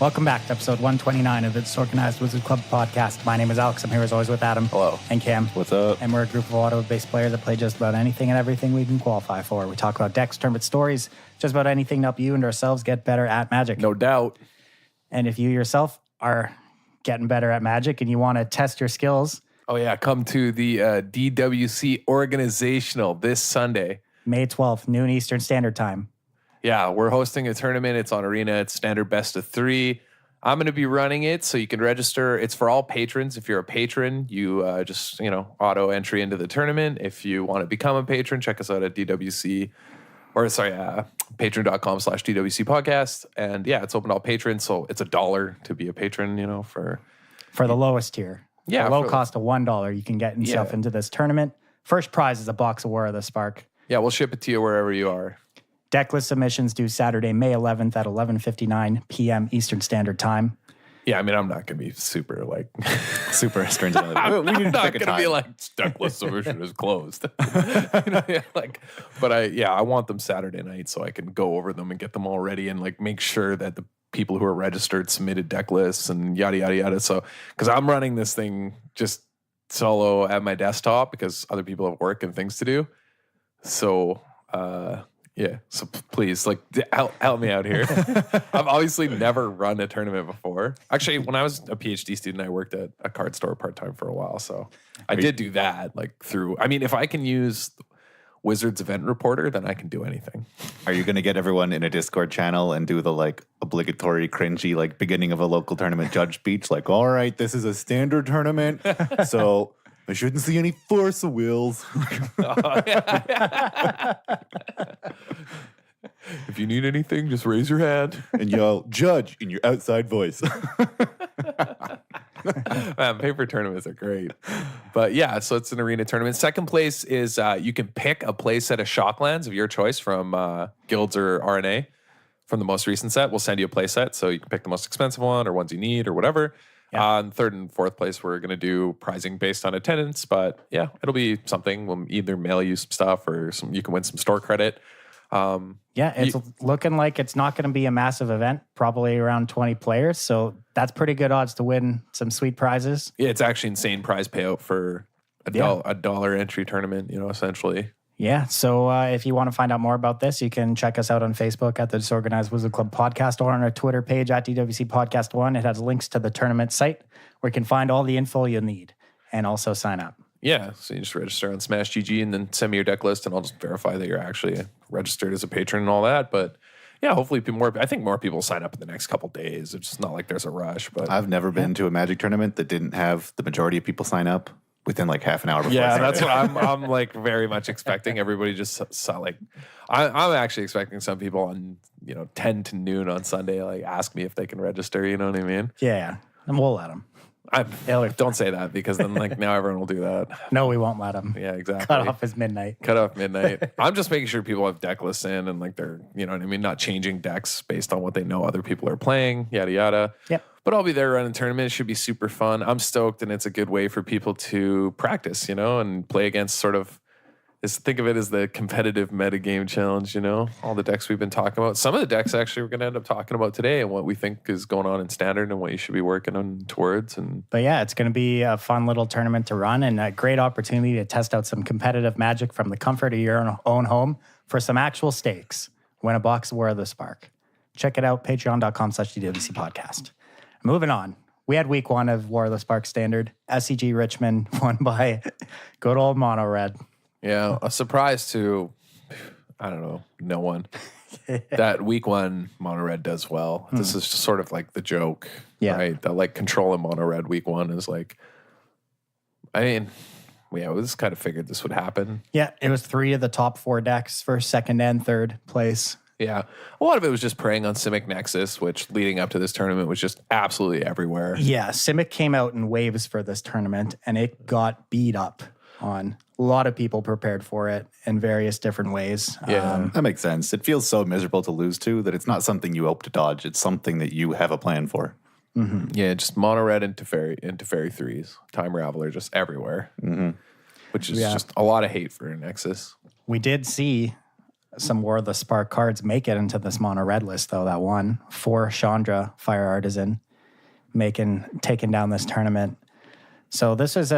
Welcome back to episode 129 of the Disorganized Wizard Club podcast. My name is Alex. I'm here as always with Adam. Hello. And Cam. What's up? And we're a group of auto-based players that play just about anything and everything we can qualify for. We talk about decks, tournament stories, just about anything to help you and ourselves get better at Magic. No doubt. And if you yourself are getting better at Magic and you want to test your skills... Oh, yeah. Come to the DWC Organizational this Sunday. May 12th, noon Eastern Standard Time. Yeah, we're hosting a tournament. It's on Arena. It's standard best of 3. I'm going to be running it, so you can register. It's for all patrons. If you're a patron, you just, auto entry into the tournament. If you want to become a patron, check us out at patreon.com/DWC Podcast. And yeah, it's open to all patrons, so it's $1 to be a patron, for the lowest tier. Yeah. The low cost of $1, you can get yourself into this tournament. First prize is a box of War of the Spark. Yeah, we'll ship it to you wherever you are. Decklist submissions due Saturday, May 11th at 11:59 p.m. Eastern Standard Time. Yeah, I mean, I'm not going to be super stringent. I'm not going to be like, decklist submission is closed. But I want them Saturday night so I can go over them and get them all ready and make sure that the people who are registered submitted deck lists and yada, yada, yada. So, because I'm running this thing just solo at my desktop because other people have work and things to do. So, yeah, so please, help me out here. I've obviously never run a tournament before. Actually, when I was a PhD student, I worked at a card store part-time for a while. So I did do that, if I can use Wizards Event Reporter, then I can do anything. Are you going to get everyone in a Discord channel and do the obligatory cringy beginning of a local tournament judge speech? All right, this is a standard tournament, so I shouldn't see any force of wills. If you need anything, just raise your hand. And yell, judge, in your outside voice. Man, paper tournaments are great. But yeah, so it's an arena tournament. Second place is you can pick a play set of Shocklands of your choice from Guilds or RNA from the most recent set. We'll send you a play set, so you can pick the most expensive one or ones you need or whatever. Yeah. In third and fourth place, we're going to do pricing based on attendance. But yeah, it'll be something. We'll either mail you some stuff or you can win some store credit. It's looking like it's not going to be a massive event, probably around 20 players. So that's pretty good odds to win some sweet prizes. Yeah, it's actually insane prize payout for a dollar entry tournament, essentially. Yeah, so if you want to find out more about this, you can check us out on Facebook at the Disorganized Wizard Club Podcast or on our Twitter page at DWC Podcast 1. It has links to the tournament site where you can find all the info you'll need and also sign up. Yeah, so you just register on Smash GG and then send me your deck list and I'll just verify that you're actually registered as a patron and all that. But yeah, hopefully I think more people sign up in the next couple days. It's just not like there's a rush. But I've never been to a Magic tournament that didn't have the majority of people sign up within half an hour before. Yeah, that's what I'm very much expecting. Everybody just saw I'm actually expecting some people on 10 to noon on Sunday ask me if they can register. You know what I mean? Yeah, and we'll let them. Don't say that because then now everyone will do that. No, we won't let them. Yeah, exactly. Cut off is midnight. I'm just making sure people have deck lists in and they're, not changing decks based on what they know other people are playing, yada, yada. Yep. But I'll be there running tournament. It should be super fun. I'm stoked and it's a good way for people to practice, and play against think of it as the competitive metagame challenge, all the decks we've been talking about. Some of the decks actually we're going to end up talking about today and what we think is going on in standard and what you should be working on towards. But yeah, it's going to be a fun little tournament to run and a great opportunity to test out some competitive Magic from the comfort of your own home for some actual stakes. Win a box of War of the Spark. Check it out, patreon.com/DWC Podcast. Moving on. We had week 1 of War of the Spark Standard. SCG Richmond won by good old Mono Red. Yeah, a surprise to, I don't know, no one. That week 1 Mono Red does well. This is just sort of the joke, right? That control in Mono Red week 1 is we just kind of figured this would happen. Yeah, it was 3 of the top 4 decks for second and third place. Yeah, a lot of it was just preying on Simic Nexus, which leading up to this tournament was just absolutely everywhere. Yeah, Simic came out in waves for this tournament, and it got beat up on. A lot of people prepared for it in various different ways. Yeah, that makes sense. It feels so miserable to lose to that it's not something you hope to dodge. It's something that you have a plan for. Mm-hmm. Yeah, just Mono Red into Fairy 3s. Time Raveler just everywhere. Mm-hmm. Which is just a lot of hate for Nexus. We did see some more of the Spark cards make it into this mono red list, though. That one for Chandra Fire Artisan taking down this tournament. So this is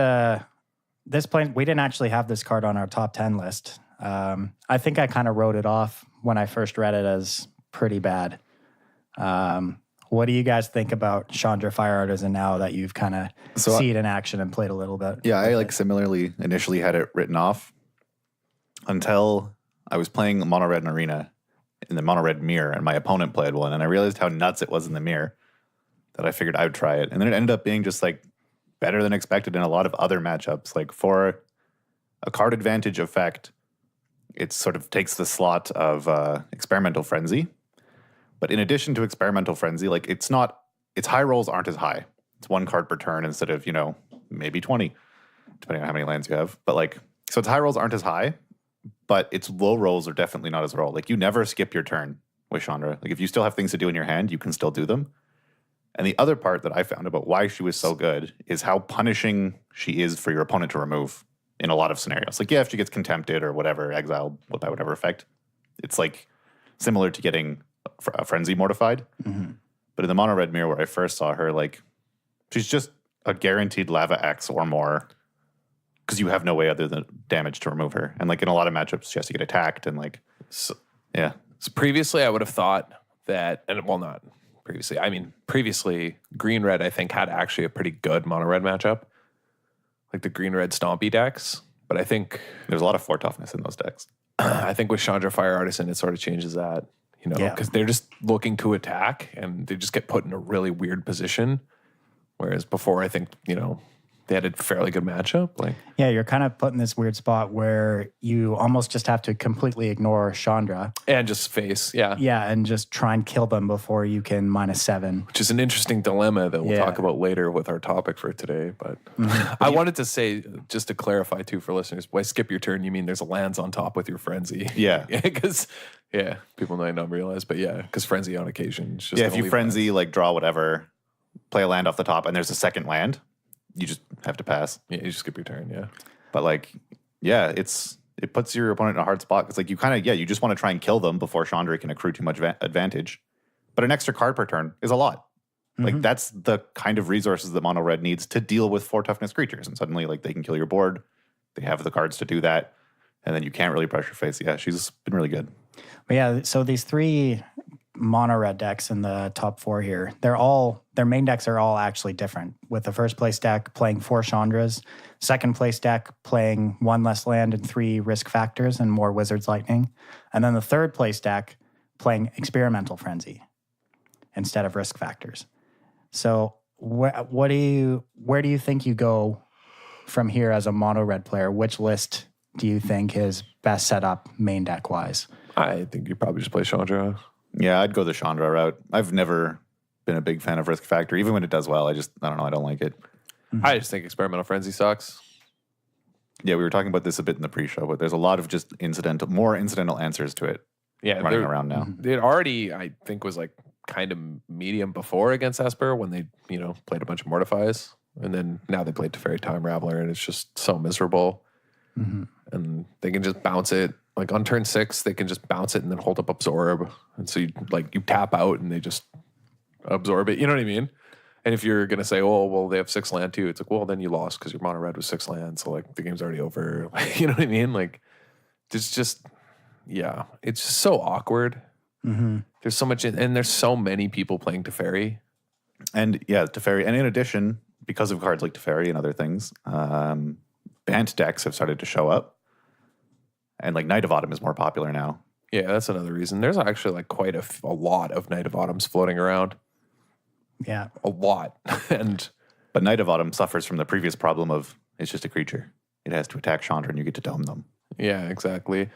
this point we didn't actually have this card on our top 10 list. I think I kind of wrote it off when I first read it as pretty bad. What do you guys think about Chandra Fire Artisan now that you've kind of seen it in action and played a little bit? Yeah, I similarly initially had it written off until I was playing Mono Red in Arena in the Mono Red mirror, and my opponent played one, and I realized how nuts it was in the mirror that I figured I would try it. And then it ended up being just better than expected in a lot of other matchups. For a card advantage effect, it sort of takes the slot of Experimental Frenzy. But in addition to Experimental Frenzy, its high rolls aren't as high. It's 1 card per turn instead of, maybe 20, depending on how many lands you have. But so its high rolls aren't as high, but its low rolls are definitely not as roll. You never skip your turn with Chandra. If you still have things to do in your hand, you can still do them. And the other part that I found about why she was so good is how punishing she is for your opponent to remove in a lot of scenarios. If she gets contempted or whatever, exiled by whatever effect, it's similar to getting a Frenzy mortified. Mm-hmm. But in the Mono Red mirror where I first saw her, she's just a guaranteed Lava X or more because you have no way other than damage to remove her. And in a lot of matchups, she has to get attacked and yeah. So previously I would have thought that, and well, not previously. I mean, previously Green Red I think had actually a pretty good Mono Red matchup, the Green Red Stompy decks. But I think there's a lot of 4 toughness in those decks. I think with Chandra Fire Artisan, it sort of changes that. Because they're just looking to attack and they just get put in a really weird position. Whereas before, I think, they had a fairly good matchup. Yeah, you're kind of put in this weird spot where you almost just have to completely ignore Chandra. And just face, yeah. Yeah, and just try and kill them before you can -7. Which is an interesting dilemma that we'll talk about later with our topic for today. But I wanted to say, just to clarify too for listeners, by skip your turn, you mean there's lands on top with your Frenzy. Yeah. Because, people might not realize, but because Frenzy on occasion is just if you Frenzy, draw whatever, play a land off the top, and there's a second land, you just have to pass. Yeah, you just skip your turn, yeah. But it puts your opponent in a hard spot because you just want to try and kill them before Chandra can accrue too much advantage. But an extra card per turn is a lot. Mm-hmm. That's the kind of resources that Mono Red needs to deal with 4 toughness creatures. And suddenly they can kill your board. They have the cards to do that. And then you can't really pressure face. Yeah, she's been really good. But yeah, so these 3 mono red decks in the top 4 here, their main decks are all actually different. With the first place deck playing 4 Chandras, second place deck playing 1 less land and 3 risk factors and more Wizard's Lightning, and then the third place deck playing Experimental Frenzy instead of risk factors. So where do you think you go from here as a mono red player? Which list do you think is best set up main deck wise? I think you probably just play Chandra. Yeah, I'd go the Chandra route. I've never been a big fan of Risk Factor. Even when it does well, I don't know, I don't like it. Mm-hmm. I just think Experimental Frenzy sucks. Yeah, we were talking about this a bit in the pre-show, but there's a lot of just more incidental answers to it running around now. It already, I think, was kind of medium before against Esper when they, played a bunch of Mortifies. And then now they played Teferi Time Raveler, and it's just so miserable. Mm-hmm. And they can just bounce it. On turn 6, they can just bounce it and then hold up Absorb. And so you tap out and they just absorb it. You know what I mean? And if you're going to say, oh, well, they have 6 land too, it's well, then you lost because your mono red was 6 land. So the game's already over. You know what I mean? It's just, it's just so awkward. Mm-hmm. There's so much, and there's so many people playing Teferi. And Teferi. And in addition, because of cards like Teferi and other things, Bant decks have started to show up. And Night of Autumn is more popular now. Yeah, that's another reason. There's actually quite a lot of Night of Autumns floating around. Yeah. A lot. But Night of Autumn suffers from the previous problem of it's just a creature. It has to attack Chandra and you get to dome them. Yeah, exactly.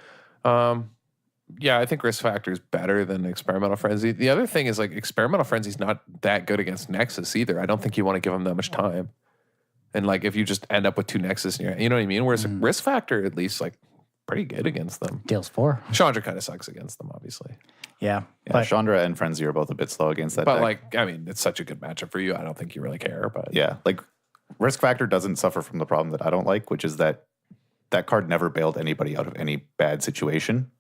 I think Risk Factor is better than Experimental Frenzy. The other thing is Experimental Frenzy is not that good against Nexus either. I don't think you want to give them that much time. And if you just end up with 2 Nexus, you know what I mean? Whereas Risk Factor, at least pretty good against them. Deals 4. Chandra kind of sucks against them, obviously. Yeah. But Chandra and Frenzy are both a bit slow against that deck. It's such a good matchup for you. I don't think you really care. But yeah, Risk Factor doesn't suffer from the problem that I don't like, which is that card never bailed anybody out of any bad situation.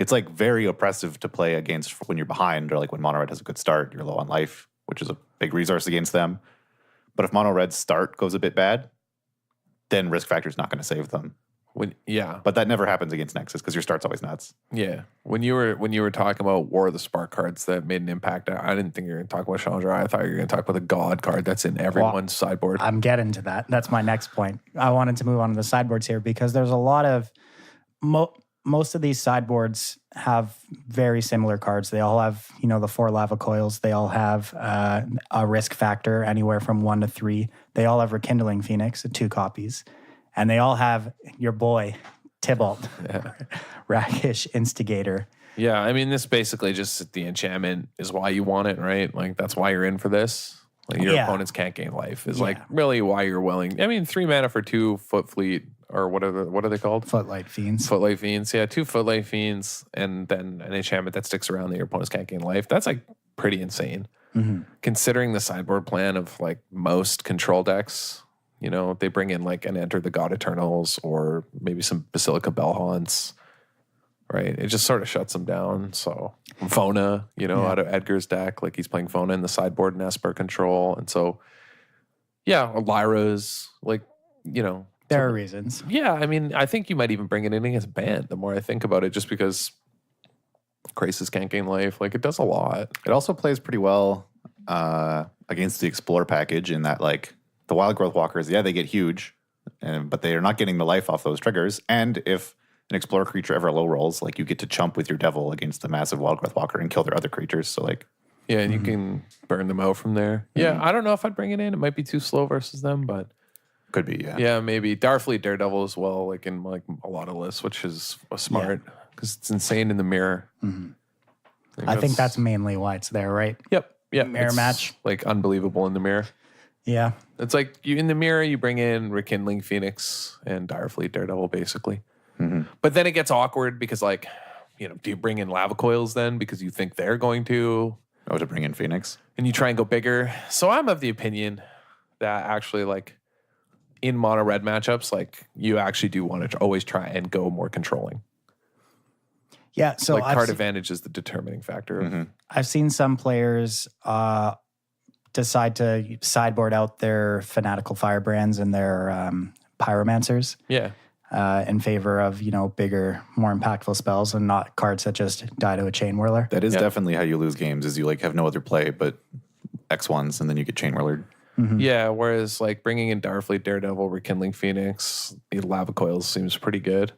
It's like very oppressive to play against when you're behind, or like when mono red has a good start, you're low on life, which is a big resource against them. But if mono red's start goes a bit bad, then risk factor is not going to save them. But that never happens against Nexus because your start's always nuts. Yeah. When you were talking about War of the Spark cards that made an impact, I didn't think you were going to talk about Chandra. I thought you were going to talk about the God card that's in everyone's sideboard. I'm getting to that. That's my next point. I wanted to move on to the sideboards here because there's a lot of most of these sideboards have very similar cards. They all have, the 4 lava coils. They all have a risk factor anywhere from 1 to 3. They all have Rekindling Phoenix, 2 copies. And they all have your boy, Tybalt, Rakish Instigator. Yeah, I mean, this basically just the enchantment is why you want it, right? Like, that's why you're in for this. Like, your opponents can't gain life is like really why you're willing. I mean, 3 mana for 2 Foot Fleet, or what are they called? Footlight Fiends. Footlight Fiends, yeah, 2 Footlight Fiends, and then an enchantment that sticks around that your opponents can't gain life. That's like pretty insane. Mm-hmm. Considering the sideboard plan of like most control decks. They bring in like an Enter the God Eternals or maybe some Basilica Bellhaunts, right? It just sort of shuts them down. So Fona, out of Edgar's deck, like he's playing Fona in the sideboard and Esper control. And so, Lyra's like, there are reasons. Yeah, I mean, I think you might even bring it in against Band the more I think about it, just because Crisis can't gain life. Like, it does a lot. It also plays pretty well against the Explore package in that, like, the Wild Growth Walkers, they get huge, but they are not getting the life off those triggers. And if an Explorer creature ever low rolls, like, you get to chump with your Devil against the massive Wild Growth Walker and kill their other creatures. So, like... Yeah, and you can burn them out from there. Yeah, I don't know if I'd bring it in. It might be too slow versus them, but... Could be, yeah. Yeah, maybe. Darfleet Daredevil as well, like in like a lot of lists, which is smart, because it's insane in the mirror. Mm-hmm. I think that's mainly why it's there, right? Yep. Yeah. Mirror match. Like, unbelievable in the mirror. Yeah. It's like you in the mirror, you bring in Rekindling Phoenix and Direfleet Daredevil, basically. Mm-hmm. But then it gets awkward because, like, do you bring in Lava Coils then because you think they're going to? Oh, to bring in Phoenix? And you try and go bigger. So I'm of the opinion that actually, like, in mono red matchups, like, you actually do want to always try and go more controlling. Yeah. So like, card advantage is the determining factor. Mm-hmm. I've seen some players decide to sideboard out their Fanatical Firebrands and their Pyromancers. Yeah. In favor of, bigger, more impactful spells and not cards that just die to a Chain Whirler. That is definitely how you lose games, is you, like, have no other play but X1s, and then you get Chain Whirlered. Mm-hmm. Yeah, whereas, like, bringing in Darfleet Daredevil, Rekindling Phoenix, Lava Coils seems pretty good.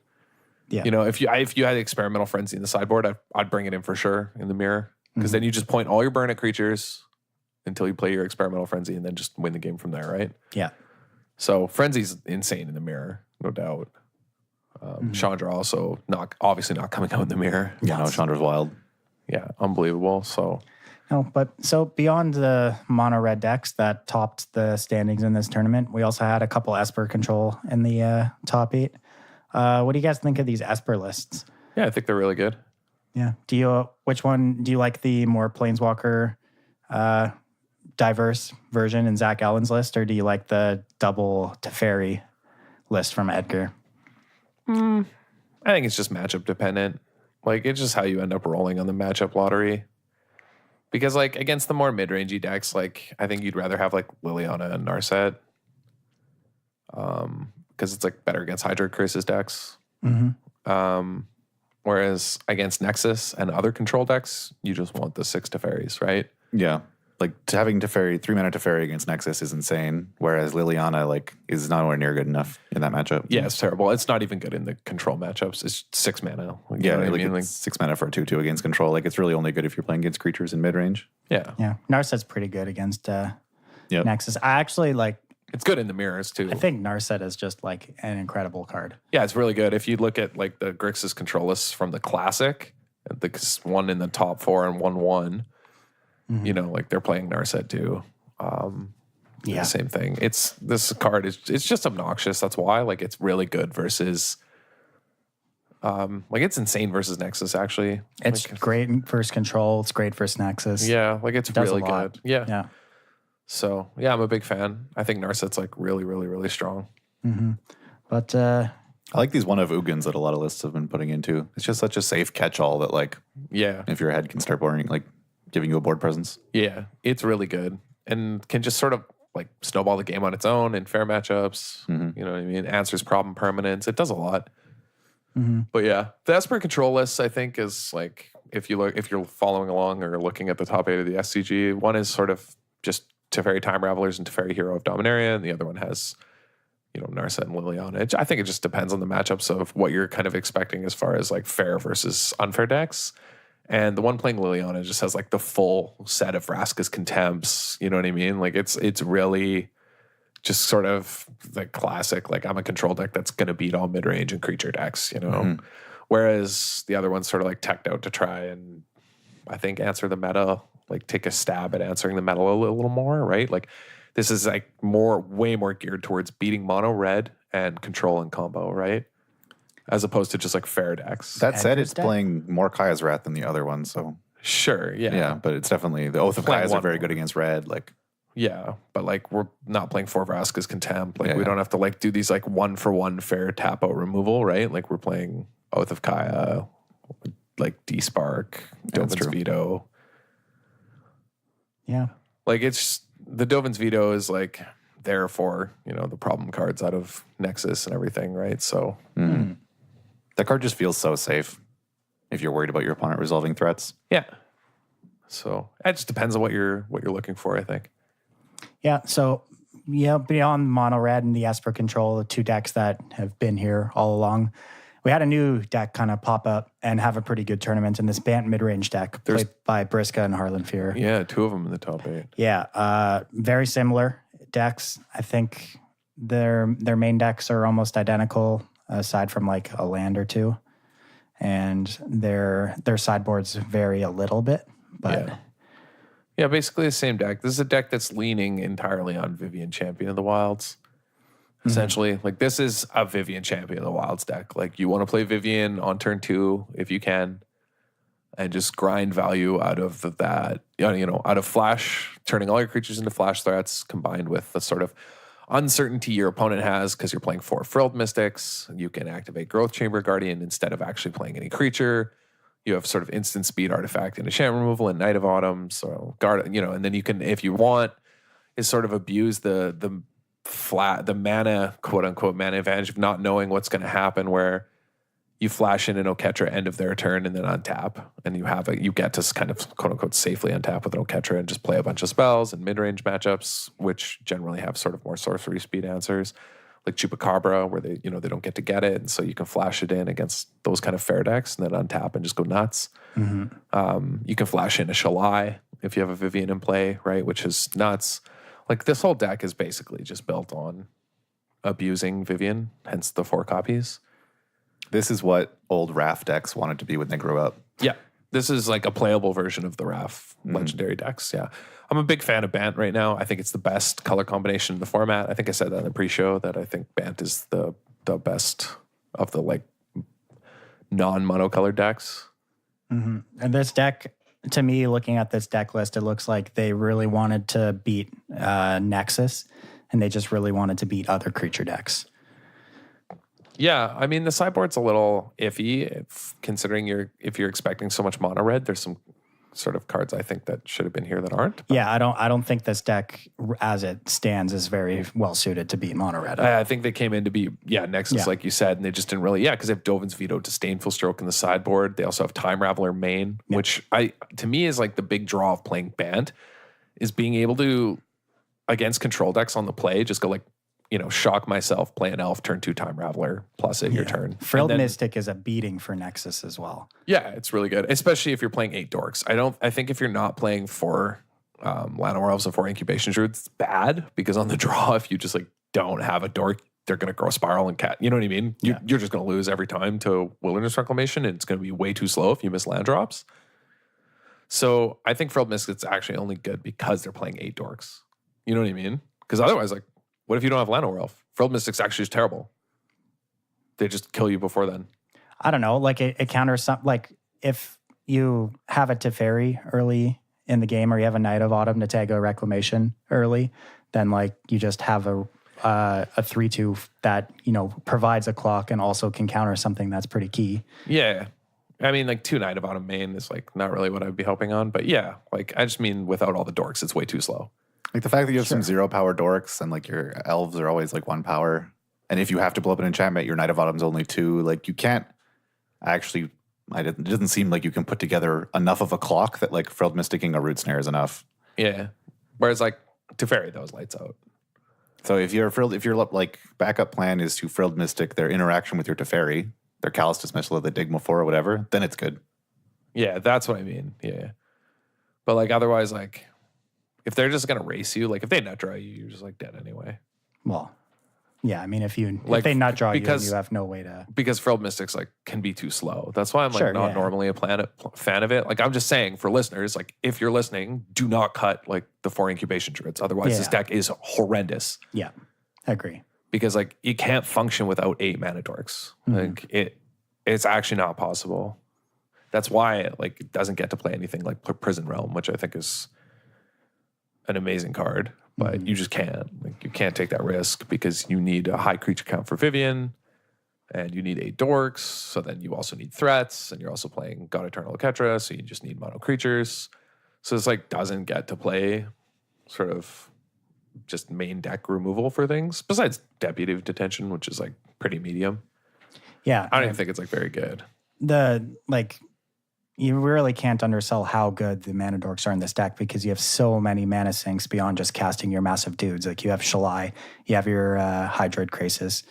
Yeah. If you had Experimental Frenzy in the sideboard, I'd bring it in for sure in the mirror. Because then you just point all your burn at creatures until you play your Experimental Frenzy and then just win the game from there, right? Yeah. So Frenzy's insane in the mirror, no doubt. Chandra also obviously not coming out in the mirror. Yeah, no, Chandra's wild. Yeah, unbelievable. So so beyond the mono red decks that topped the standings in this tournament, we also had a couple Esper control in the top 8. What do you guys think of these Esper lists? Yeah, I think they're really good. Yeah. Which one do you like, the more Planeswalker diverse version in Zach Allen's list, or do you like the double Teferi list from Edgar? I think it's just matchup dependent. Like, it's just how you end up rolling on the matchup lottery. Because, like, against the more mid-rangey decks, like, I think you'd rather have, like, Liliana and Narset. Because it's, like, better against Hydra Crisis decks. Mm-hmm. Whereas against Nexus and other control decks, you just want the 6 Teferis, right? Yeah. Like, having Teferi, 3-mana Teferi against Nexus is insane, whereas Liliana, like, is nowhere near good enough in that matchup. Yeah, it's terrible. It's not even good in the control matchups. It's 6 mana. Like, yeah, you know like, I mean? it's 6 mana for a 2-2 against control. Like, it's really only good if you're playing against creatures in mid-range. Yeah. Yeah. Narset's pretty good against Nexus. I actually, like... It's good in the mirrors, too. I think Narset is just, like, an incredible card. Yeah, it's really good. If you look at, like, the Grixis control lists from the Classic, the one in the top 4 and 1-1, like, they're playing Narset, too. The same thing. This card it's just obnoxious. That's why, like, it's really good versus like, it's insane versus Nexus, actually. It's like, great versus control. It's great versus Nexus. Yeah, like, it's really good. Yeah. Yeah. So, yeah, I'm a big fan. I think Narset's, like, really, really, really strong. Mm-hmm. But I like these one of Ugins that a lot of lists have been putting into. It's just such a safe catch-all that, like, Yeah. if your head can start boring, like, giving you a board presence. Yeah. It's really good and can just sort of like snowball the game on its own in fair matchups. You know what I mean? Answers problem permanence. It does a lot. But yeah, the Esper control list, I think, is like, if you're following along or looking at the top 8 of the SCG, one is sort of just Teferi Time Ravelers and Teferi Hero of Dominaria, and the other one has, Narset and Liliana. I think it just depends on the matchups of what you're kind of expecting as far as like fair versus unfair decks. And the one playing Liliana just has like the full set of Vraska's Contempts. You know what I mean? Like it's really just sort of the classic, like I'm a control deck that's going to beat all mid-range and creature decks, Whereas the other one's sort of like teched out to try and, I think, answer the meta, like take a stab at answering the meta a little more, right? Like this is like way more geared towards beating mono red and control and combo, right? As opposed to just like fair decks. That said, it's playing more Kaya's Wrath than the other one, so. Sure, yeah. Yeah, but it's definitely, the Oath of Kaya's are very good against red, like. Yeah, but like we're not playing 4 Vraska's Contempt. Like we don't have to like do these like 1-for-1 fair tap out removal, right? Like we're playing Oath of Kaya, like D-Spark, Dovin's Veto. Yeah. Like it's, the Dovin's Veto is like there for, the problem cards out of Nexus and everything, right? So. That card just feels so safe if you're worried about your opponent resolving threats. Yeah. So it just depends on what you're looking for, I think. Yeah. So, beyond Mono Red and the Esper Control, the 2 decks that have been here all along, we had a new deck kind of pop up and have a pretty good tournament in this Bant mid-range deck played by Briska and Harlan Fear. Yeah, 2 of them in the top 8. Yeah. Very similar decks. I think their main decks are almost identical, aside from like a land or 2, and their sideboards vary a little bit, but yeah, basically the same deck. This is a deck that's leaning entirely on Vivian Champion of the Wilds. Essentially, like this is a Vivian Champion of the Wilds deck. Like you want to play Vivian on turn 2 if you can, and just grind value out of that. Out of flash, turning all your creatures into flash threats, combined with the sort of uncertainty your opponent has because you're playing 4 Frilled Mystics. You can activate Growth Chamber Guardian instead of actually playing any creature. You have sort of instant speed artifact and enchantment removal and Night of Autumn. So guard, and then you can, if you want, is sort of abuse the mana, quote unquote, mana advantage of not knowing what's going to happen, where you flash in an Oketra end of their turn and then untap, and you get to kind of quote unquote safely untap with an Oketra and just play a bunch of spells and mid-range matchups, which generally have sort of more sorcery speed answers, like Chupacabra, where they don't get to get it, and so you can flash it in against those kind of fair decks and then untap and just go nuts. You can flash in a Shalai if you have a Vivian in play, right, which is nuts. Like this whole deck is basically just built on abusing Vivian, hence the 4 copies. This is what old Wrath decks wanted to be when they grew up. Yeah. This is like a playable version of the Wrath legendary decks. Yeah. I'm a big fan of Bant right now. I think it's the best color combination in the format. I think I said that in the pre-show that I think Bant is the best of the like non-monocolored decks. And this deck, to me, looking at this deck list, it looks like they really wanted to beat Nexus, and they just really wanted to beat other creature decks. Yeah, I mean the sideboard's a little iffy considering if you're expecting so much mono red. There's some sort of cards I think that should have been here that aren't. Yeah, I don't think this deck as it stands is very well suited to beat mono red. I think they came in to be Nexus like you said, and they just didn't really because they have Dovin's Veto, Disdainful Stroke in the sideboard. They also have Time Raveler main, which to me is like the big draw of playing Bant, is being able to against control decks on the play just go like, shock myself, play an elf, turn 2 Time Raveler, plus it your turn. Frilled Mystic is a beating for Nexus as well. Yeah, it's really good, especially if you're playing 8 dorks. I think if you're not playing 4 Llanowar Elves and 4 Incubation Druids, it's bad because on the draw, if you just like don't have a dork, they're going to grow Spiral and Cat. You know what I mean? You're just going to lose every time to Wilderness Reclamation, and it's going to be way too slow if you miss land drops. So I think Frilled Mystic's actually only good because they're playing 8 dorks. You know what I mean? Because otherwise, like, what if you don't have Llanowar Elf? Frilled Mystic's actually is terrible. They just kill you before then. I don't know. Like it counters some. Like if you have a Teferi early in the game, or you have a Night of Autumn to tag a Reclamation early, then like you just have a a 3/2 that, provides a clock and also can counter something that's pretty key. Yeah. I mean, like 2 Knight of Autumn main is like not really what I'd be hoping on. But yeah, like I just mean without all the dorks, it's way too slow. Like the fact that you have some 0 power dorks and like your elves are always like 1 power. And if you have to blow up an enchantment, your Knight of Autumn's only 2. Like you can't actually, it doesn't seem like you can put together enough of a clock that like Frilled Mysticking a Root Snare is enough. Yeah. Whereas like Teferi, those lights out. So if your like backup plan is to Frilled Mystic their interaction with your Teferi, their Callous Dismissal or the Digma 4 or whatever, then it's good. Yeah, that's what I mean. Yeah. But like otherwise, like if they're just gonna race you, like if they nut draw you, you're just like dead anyway. Well, yeah, I mean if Like, they nut draw you, because- you have no way to. Because Frilled Mystics like can be too slow. That's why I'm like Sure, not yeah. normally a fan of it. Like I'm just saying for listeners, like if you're listening, do not cut like the 4 incubation druids. Otherwise, this Yeah. deck is horrendous. Yeah, I agree. Because like you can't function without 8 mana dorks. Like it's actually not possible. That's why it doesn't get to play anything like Prison Realm, which I think is an amazing card, but you just can't. Like you can't take that risk because you need a high creature count for Vivian, and you need 8 dorks. So then you also need threats, and you're also playing God Eternal Ketra, so you just need mono creatures. So it's like doesn't get to play sort of just main deck removal for things besides Deputy of Detention, which is like pretty medium. Yeah, I don't even think it's like very good. You really can't undersell how good the mana dorks are in this deck because you have so many mana sinks beyond just casting your massive dudes. Like you have Shalai, you have your Hydroid Krasis,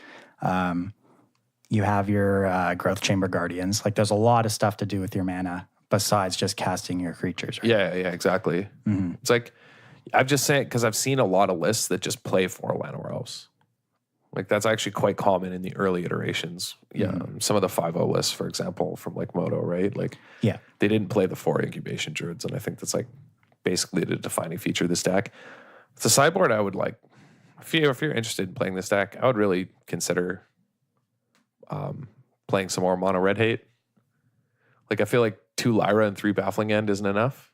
you have your Growth Chamber Guardians. Like there's a lot of stuff to do with your mana besides just casting your creatures. Right? Yeah, exactly. It's like I've just saying because I've seen a lot of lists that just play 4 Llanowar Elves. Like that's actually quite common in the early iterations. Yeah, some of the 5.0 lists, for example, from like Moto, right? Like, Yeah. they didn't play the 4 incubation druids, and I think that's like basically the defining feature of this deck. The sideboard, I would like if you're interested in playing this deck, I would really consider playing some more mono red hate. Like I feel like 2 Lyra and 3 Baffling End isn't enough.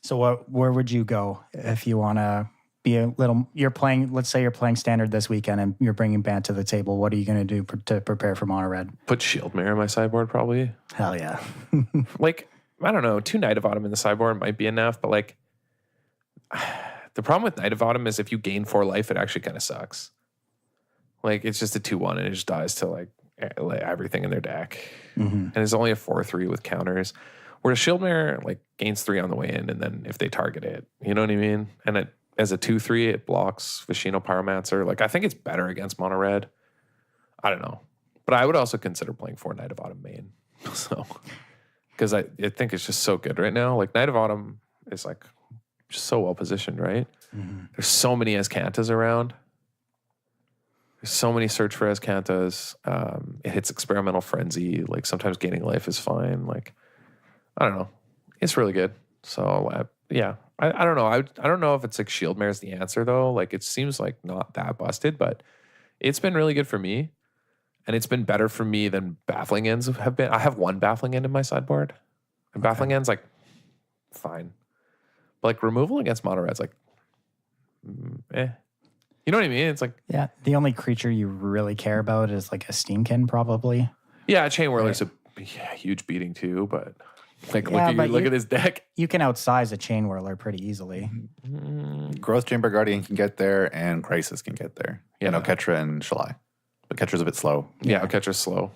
So where would you go if you want to be a little? You're playing. Let's say you're playing standard this weekend, and you're bringing Bant to the table. What are you going to do to prepare for mono red? Put Shield Mirror in my sideboard probably. Hell yeah. Like I don't know, 2 Knight of Autumn in the sideboard might be enough, but like the problem with Knight of Autumn is if you gain 4 life, it actually kind of sucks. Like it's just a 2/1 and it just dies to like everything in their deck, and it's only a 4/3 with counters. Whereas Shield Mirror like gains 3 on the way in, and then if they target it, you know what I mean? And it as a 2/3, it blocks Vishino Pyromancer. Like I think it's better against mono red. I don't know, but I would also consider playing 4 Knight of Autumn main. So because I think it's just so good right now. Like Knight of Autumn is like just so well positioned, right? There's so many Azcantas around. There's so many search for Azcantas. It hits Experimental Frenzy. Like sometimes gaining life is fine. Like I don't know. It's really good. So yeah, I don't know. I don't know if it's like Shield Mirror is the answer though. Like it seems like not that busted, but it's been really good for me. And it's been better for me than Baffling Ends have been. I have 1 Baffling End in my sideboard. And Baffling End's like fine. But like removal against mono red's like You know what I mean? It's like Yeah. The only creature you really care about is like a Steamkin, probably. yeah, Chain Whirler's a huge beating too, but like Yeah, look at his deck. You can outsize a Chain Whirler pretty easily. Growth Chamber Guardian can get there, and Crisis can get there. Yeah. Ketra and Shalai. But Ketra's a bit slow. Yeah, Catcher's slow.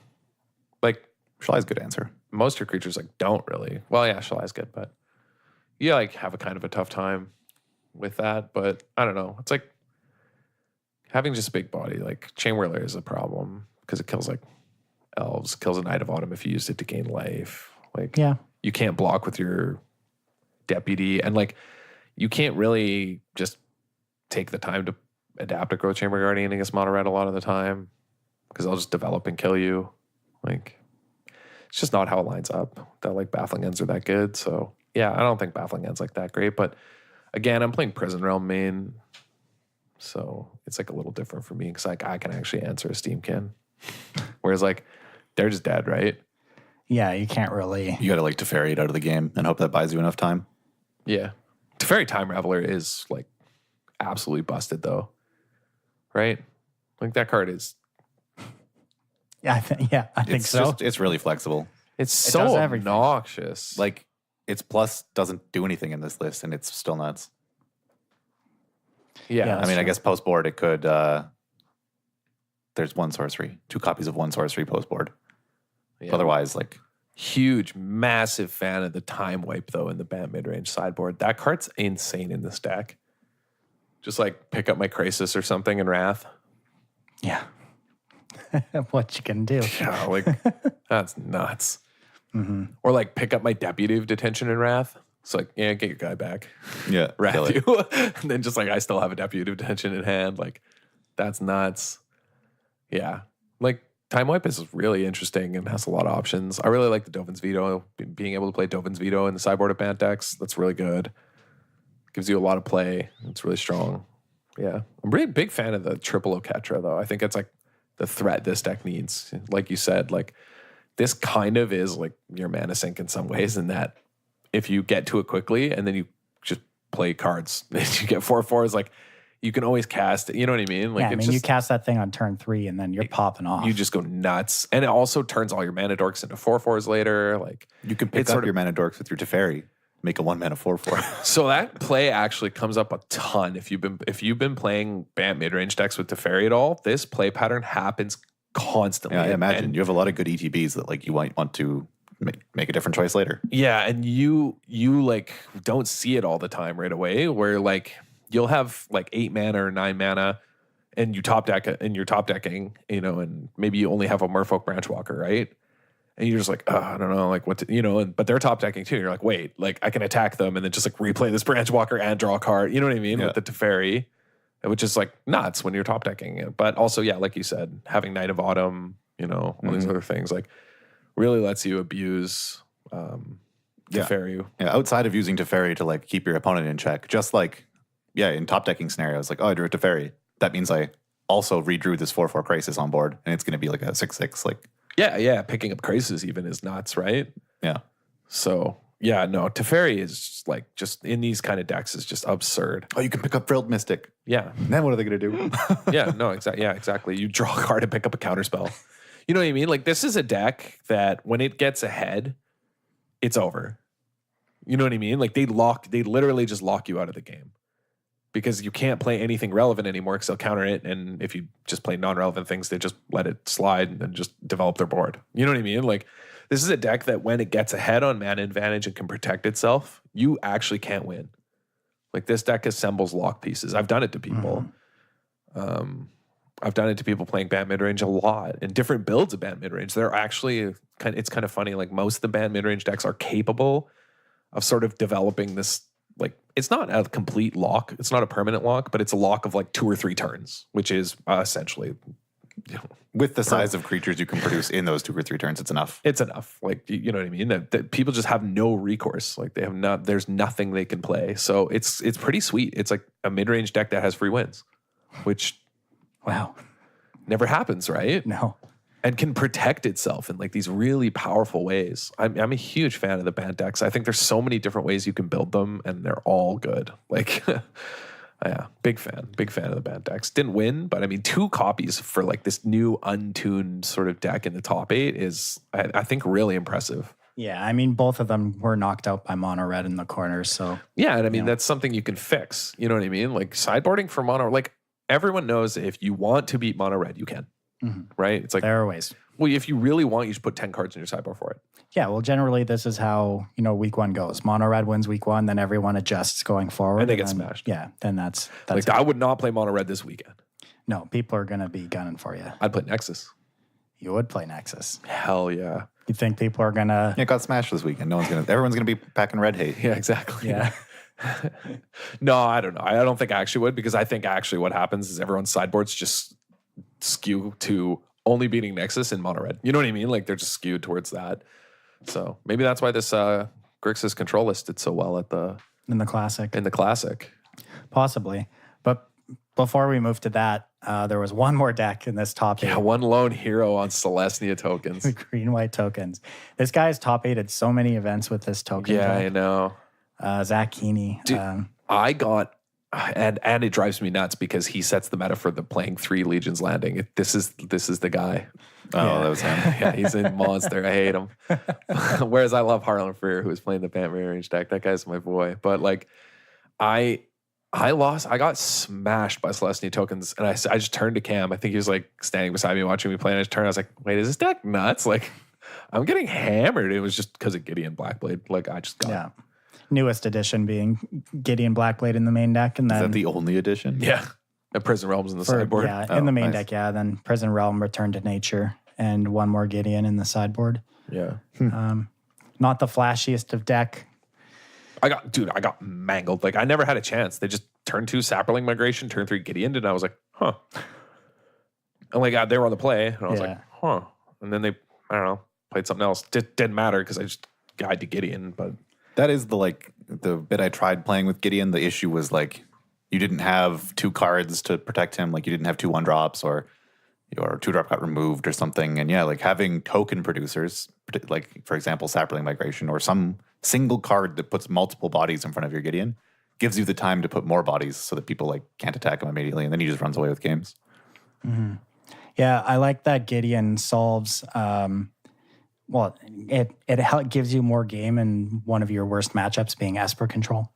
Like Shalai's a good answer. most of your creatures like don't really. Well, yeah, Shalai's good, but you like have a kind of a tough time with that. But I don't know. It's like having just a big body. Like Chain Whirler is a problem because it kills like elves, kills a Knight of Autumn if you used it to gain life. Like Yeah. you can't block with your Deputy, and like you can't really just take the time to adapt a Growth Chamber Guardian against mono red a lot of the time because they'll just develop and kill you. Like it's just not how it lines up. That like Baffling Ends are that good. So yeah, I don't think Baffling Ends like that great. But again, I'm playing Prison Realm main, so it's like a little different for me because like I can actually answer a Steamkin, whereas like they're just dead, right? Yeah, you can't really. You got to like Teferi it out of the game and hope that buys you enough time. Yeah, Teferi Time Raveler is like absolutely busted though. right? Like that card is. I think so. It's really flexible. It's does so everything. obnoxious. Like its plus doesn't do anything in this list, and it's still nuts. yeah, Yeah. I mean, I true. guess post board it could. There's one sorcery, 2 copies of one sorcery post board. yeah. Otherwise, like Huge, massive fan of the time wipe though in the Bant midrange sideboard. That card's insane in this deck. Just like pick up my Crisis or something in Wrath. Yeah. What you can do. Yeah, like that's nuts. Or like pick up my Deputy of Detention in Wrath. It's like, yeah, get your guy back. yeah, kill Wrath it. you. And then just like I still have a Deputy of Detention in hand. Like that's nuts. Yeah. Like Time Wipe is really interesting and has a lot of options. I really like the Dovin's Veto. Being able to play Dovin's Veto in the sideboard of Bant decks, that's really good. Gives you a lot of play. It's really strong. Yeah. I'm really a big fan of the triple Oketra, though. I think it's like the threat this deck needs. Like you said, like this kind of is like your mana sink in some ways, in that if you get to it quickly and then you just play cards and you get 4/4s, like you can always cast it. You know what I mean? Like Yeah, I it's mean, just, you cast that thing on turn 3 and then you're popping off. you just go nuts. And it also turns all your mana dorks into 4/4s later. Like You can pick It's up sort of- your mana dorks with your Teferi. Make a 1-mana 4/4. so that play actually comes up a ton. If you've been playing Bant midrange decks with Teferi at all, this play pattern happens constantly. Yeah, I imagine And- you have a lot of good ETBs that like you might want to make a different choice later. yeah, and you like don't see it all the time right away. Where like you'll have like 8 mana or 9 mana, and you top deck and you're top decking, and maybe you only have a Merfolk Branchwalker, right? And you're just like, oh, I don't know, like what to, but they're top decking too. You're like, wait, like I can attack them and then just like replay this Branchwalker and draw a card. You know what I mean? Yeah. With the Teferi, which is like nuts when you're top decking. But also, yeah, like you said, having Night of Autumn, all these other things, like really lets you abuse Yeah. Teferi. Yeah, outside of using Teferi to like keep your opponent in check, just like in top decking scenarios, like I drew a Teferi. That means I also redrew this 4/4 Crisis on board, and it's going to be like a 6/6. Like Yeah, picking up Crisis even is nuts, right? yeah, So yeah, no, Teferi is like just in these kind of decks is just absurd. oh, you can pick up Frilled Mystic. Yeah, Then what are they going to do? yeah, no, exactly. Yeah, exactly. You draw a card and pick up a counterspell. You know what I mean? Like this is a deck that when it gets ahead, it's over. You know what I mean? Like they literally just lock you out of the game because you can't play anything relevant anymore because they'll counter it. And if you just play non-relevant things, they just let it slide and then just develop their board. You know what I mean? Like this is a deck that when it gets ahead on mana advantage and can protect itself, you actually can't win. Like this deck assembles lock pieces. I've done it to people. I've done it to people playing Bant midrange a lot and different builds of Bant midrange. They're actually it's kind of funny. Like most of the Bant midrange decks are capable of sort of developing this. Like it's not a complete lock. It's not a permanent lock, but it's a lock of like 2 or 3 turns, which is essentially With the size of creatures you can produce in those 2 or 3 turns, it's enough. it's enough. Like you know what I mean? That people just have no recourse. Like they have not. There's nothing they can play. So it's pretty sweet. It's like a midrange deck that has free wins, which Wow. never happens, right? No. And can protect itself in like these really powerful ways. I'm a huge fan of the Bant decks. I think there's so many different ways you can build them, and they're all good. Like, yeah, big fan of the Bant decks. Didn't win, but I mean, 2 copies for like this new untuned sort of deck in the top 8 is, I think, really impressive. Yeah, I mean, both of them were knocked out by mono red in the corners. So Yeah, and I mean, that's something you can fix. You know what I mean? Like sideboarding for mono, like everyone knows if you want to beat mono red, you can. Right? It's like, there are ways. well, if you really want, you should put 10 cards in your sideboard for it. Yeah, well, generally, this is how, week 1 goes. Mono red wins week 1, then everyone adjusts going forward. And they get then- smashed. Yeah, then that's Like, it. I would not play mono red this weekend. No, people are going to be gunning for you. I'd play Nexus. You would play Nexus. Hell yeah. You think people are going to... It got smashed this weekend. Everyone's gonna be packing red hate. Yeah, exactly. Yeah. No, I don't know. I don't think I actually would, because I think actually what happens is everyone's sideboards just skew to only beating Nexus in mono red. You know what I mean? Like they're just skewed towards that. So maybe that's why this Grixis control list did so well In the classic. in the classic. Possibly. But before we move to that, there was one more deck in this top 8. Yeah, one lone hero on Celestia tokens. Green-white tokens. This guy's top 8 at so many events with this token. Yeah, I know. Zach Keeney. Dude, I got and it drives me nuts because he sets the meta for the playing 3 Legions landing. This is the guy. Oh, that was him. Yeah, he's a monster. I hate him. Whereas I love Harlan Freer, who was playing the Pant Rearrange deck. That guy's my boy. But like, I lost. I got smashed by Celestia tokens, and I just turned to Cam. I think he was like standing beside me watching me play, and I just turned. I was like, "Wait, is this deck nuts? Like, I'm getting hammered." It was just because of Gideon Blackblade. Like, I just got newest edition being Gideon Blackblade in the main deck, and then Is that the only edition? yeah. And Prison Realms in the sideboard. Yeah, in the main nice. deck. Yeah, then Prison Realm, Return to Nature, and one more Gideon in the sideboard. Yeah. Not the flashiest of deck. I got mangled. Like, I never had a chance. They just turn 2 Sapperling Migration, turn 3 Gideon, and I was like, huh. And like, they were on the play, and I was like, huh. And then they, I don't know, played something else. Didn't matter because I just guide to Gideon. But That is the bit I tried playing with Gideon. The issue was like you didn't have 2 cards to protect him. Like you didn't have 2 1-drops or your 2-drop got removed or something. And yeah, like having token producers, like for example, Sapperling Migration or some single card that puts multiple bodies in front of your Gideon gives you the time to put more bodies so that people like can't attack him immediately. And then he just runs away with games. Mm-hmm. Yeah, I like that Gideon solves. Well, it gives you more game in one of your worst matchups being Esper Control.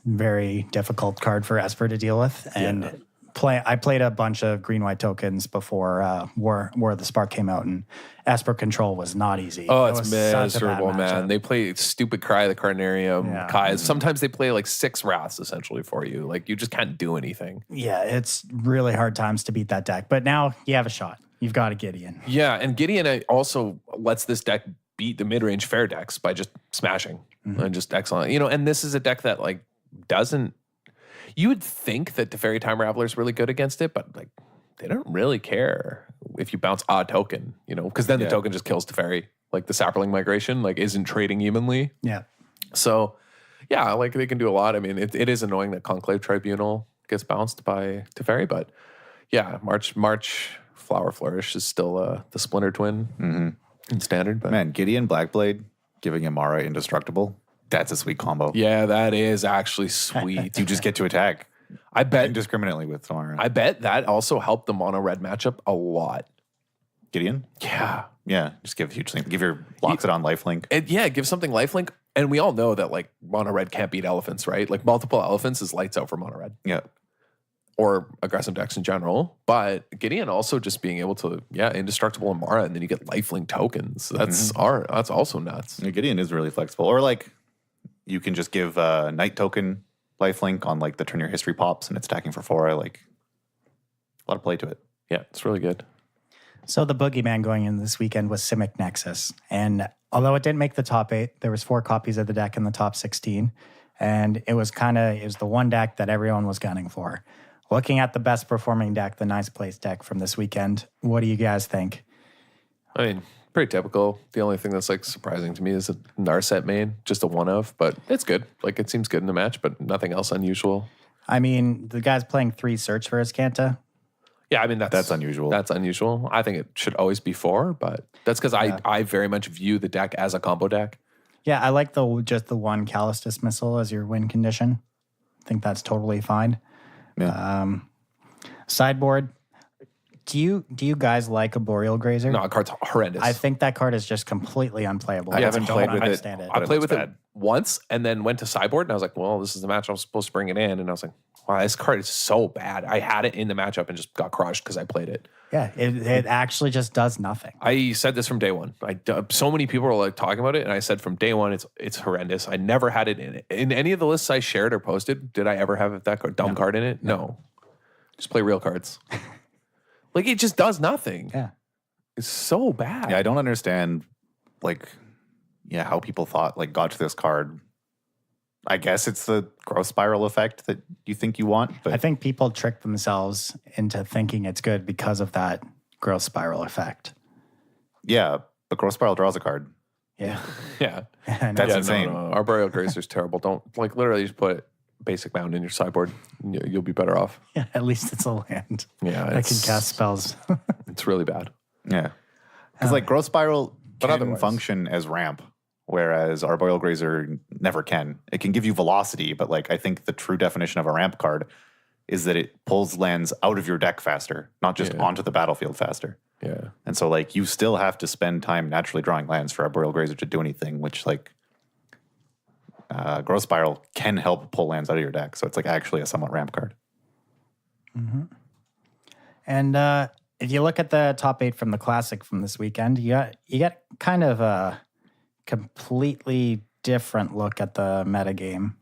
Very difficult card for Esper to deal with. And I played a bunch of green-white tokens before War of the Spark came out, and Esper Control was not easy. oh, It it's was such a bad miserable, man. matchup. They play stupid Cry of the Carnarium, Yeah. Kai. Sometimes they play like 6 Wraths essentially for you. Like, you just can't do anything. Yeah, it's really hard times to beat that deck. But now you have a shot. You've got a Gideon. Yeah, and Gideon also lets this deck beat the mid-range fair decks by just smashing and just excellent. You know, and this is a deck that like doesn't. You would think that Teferi Time Raveler is really good against it, but like they don't really care if you bounce a token, you know, because then the token just kills Teferi. Like the Sapperling Migration, like isn't trading evenly. Yeah. So yeah, like they can do a lot. I mean, it is annoying that Conclave Tribunal gets bounced by Teferi, but yeah, March Flower Flourish is still the Splinter Twin in standard. But Man, Gideon Blackblade giving Amara indestructible. That's a sweet combo. yeah, that is actually sweet. You just get to attack I bet indiscriminately with Amara. I bet that also helped the mono red matchup a lot. Gideon? Yeah. Yeah, just give huge link. Give your locks it on lifelink. Give something lifelink. And we all know that like mono red can't beat elephants, right? Like multiple elephants is lights out for mono red. Yeah. Or aggressive decks in general. But Gideon also just being able to, indestructible Amara, and then you get lifelink tokens. That's that's also nuts. Yeah, Gideon is really flexible. Or like you can just give a night token lifelink on like the turn your history pops and it's attacking for 4. Like a lot of play to it. Yeah, it's really good. So the boogeyman going in this weekend was Simic Nexus. And although it didn't make the top 8, there was 4 copies of the deck in the top 16. And it was the one deck that everyone was gunning for. Looking at the best performing deck, the ninth place deck from this weekend, what do you guys think? I mean, pretty typical. The only thing that's like surprising to me is a Narset main, just a one of, but it's good. Like it seems good in the match, but nothing else unusual. I mean, the guy's playing 3 Search for his Kanta. Yeah, I mean that's unusual. That's unusual. I think it should always be 4, but that's because I very much view the deck as a combo deck. Yeah, I like just the one Callous Dismissal as your win condition. I think that's totally fine. Yeah. Sideboard. Do you guys like a Boreal Grazer? No, the card's horrendous. I think that card is just completely unplayable. I haven't played with it. understand it. I played with bad. it once and then went to sideboard and I was like, well, this is the match I'm supposed to bring it in. And I was like, wow, this card is so bad. I had it in the matchup and just got crushed because I played it. Yeah, it actually just does nothing. I said this from day one. So many people were like talking about it, and I said from day one, it's horrendous. I never had it in it. In any of the lists I shared or posted, did I ever have that dumb card in it? No. Just play real cards. Like it just does nothing. Yeah. It's so bad. Yeah, I don't understand how people got to this card. I guess it's the growth spiral effect that you think you want. But I think people trick themselves into thinking it's good because of that growth spiral effect. yeah, but growth spiral draws a card. Yeah. Yeah. I know. That's insane. No. Arboreal Grazer's terrible. Don't literally just put basic mound in your sideboard. You'll be better off. Yeah, at least it's a land. Yeah. I can cast spells. It's really bad. Yeah. Because growth spiral But can otherwise- function as ramp whereas Arboreal Grazer never can. It can give you velocity, but like I think the true definition of a ramp card is that it pulls lands out of your deck faster, not just onto the battlefield faster. Yeah. And so like you still have to spend time naturally drawing lands for Arboreal Grazer to do anything, which like Growth Spiral can help pull lands out of your deck. So it's like actually a somewhat ramp card. Mm-hmm. And if you look at the top 8 from the Classic from this weekend, you get kind of a completely different look at the metagame.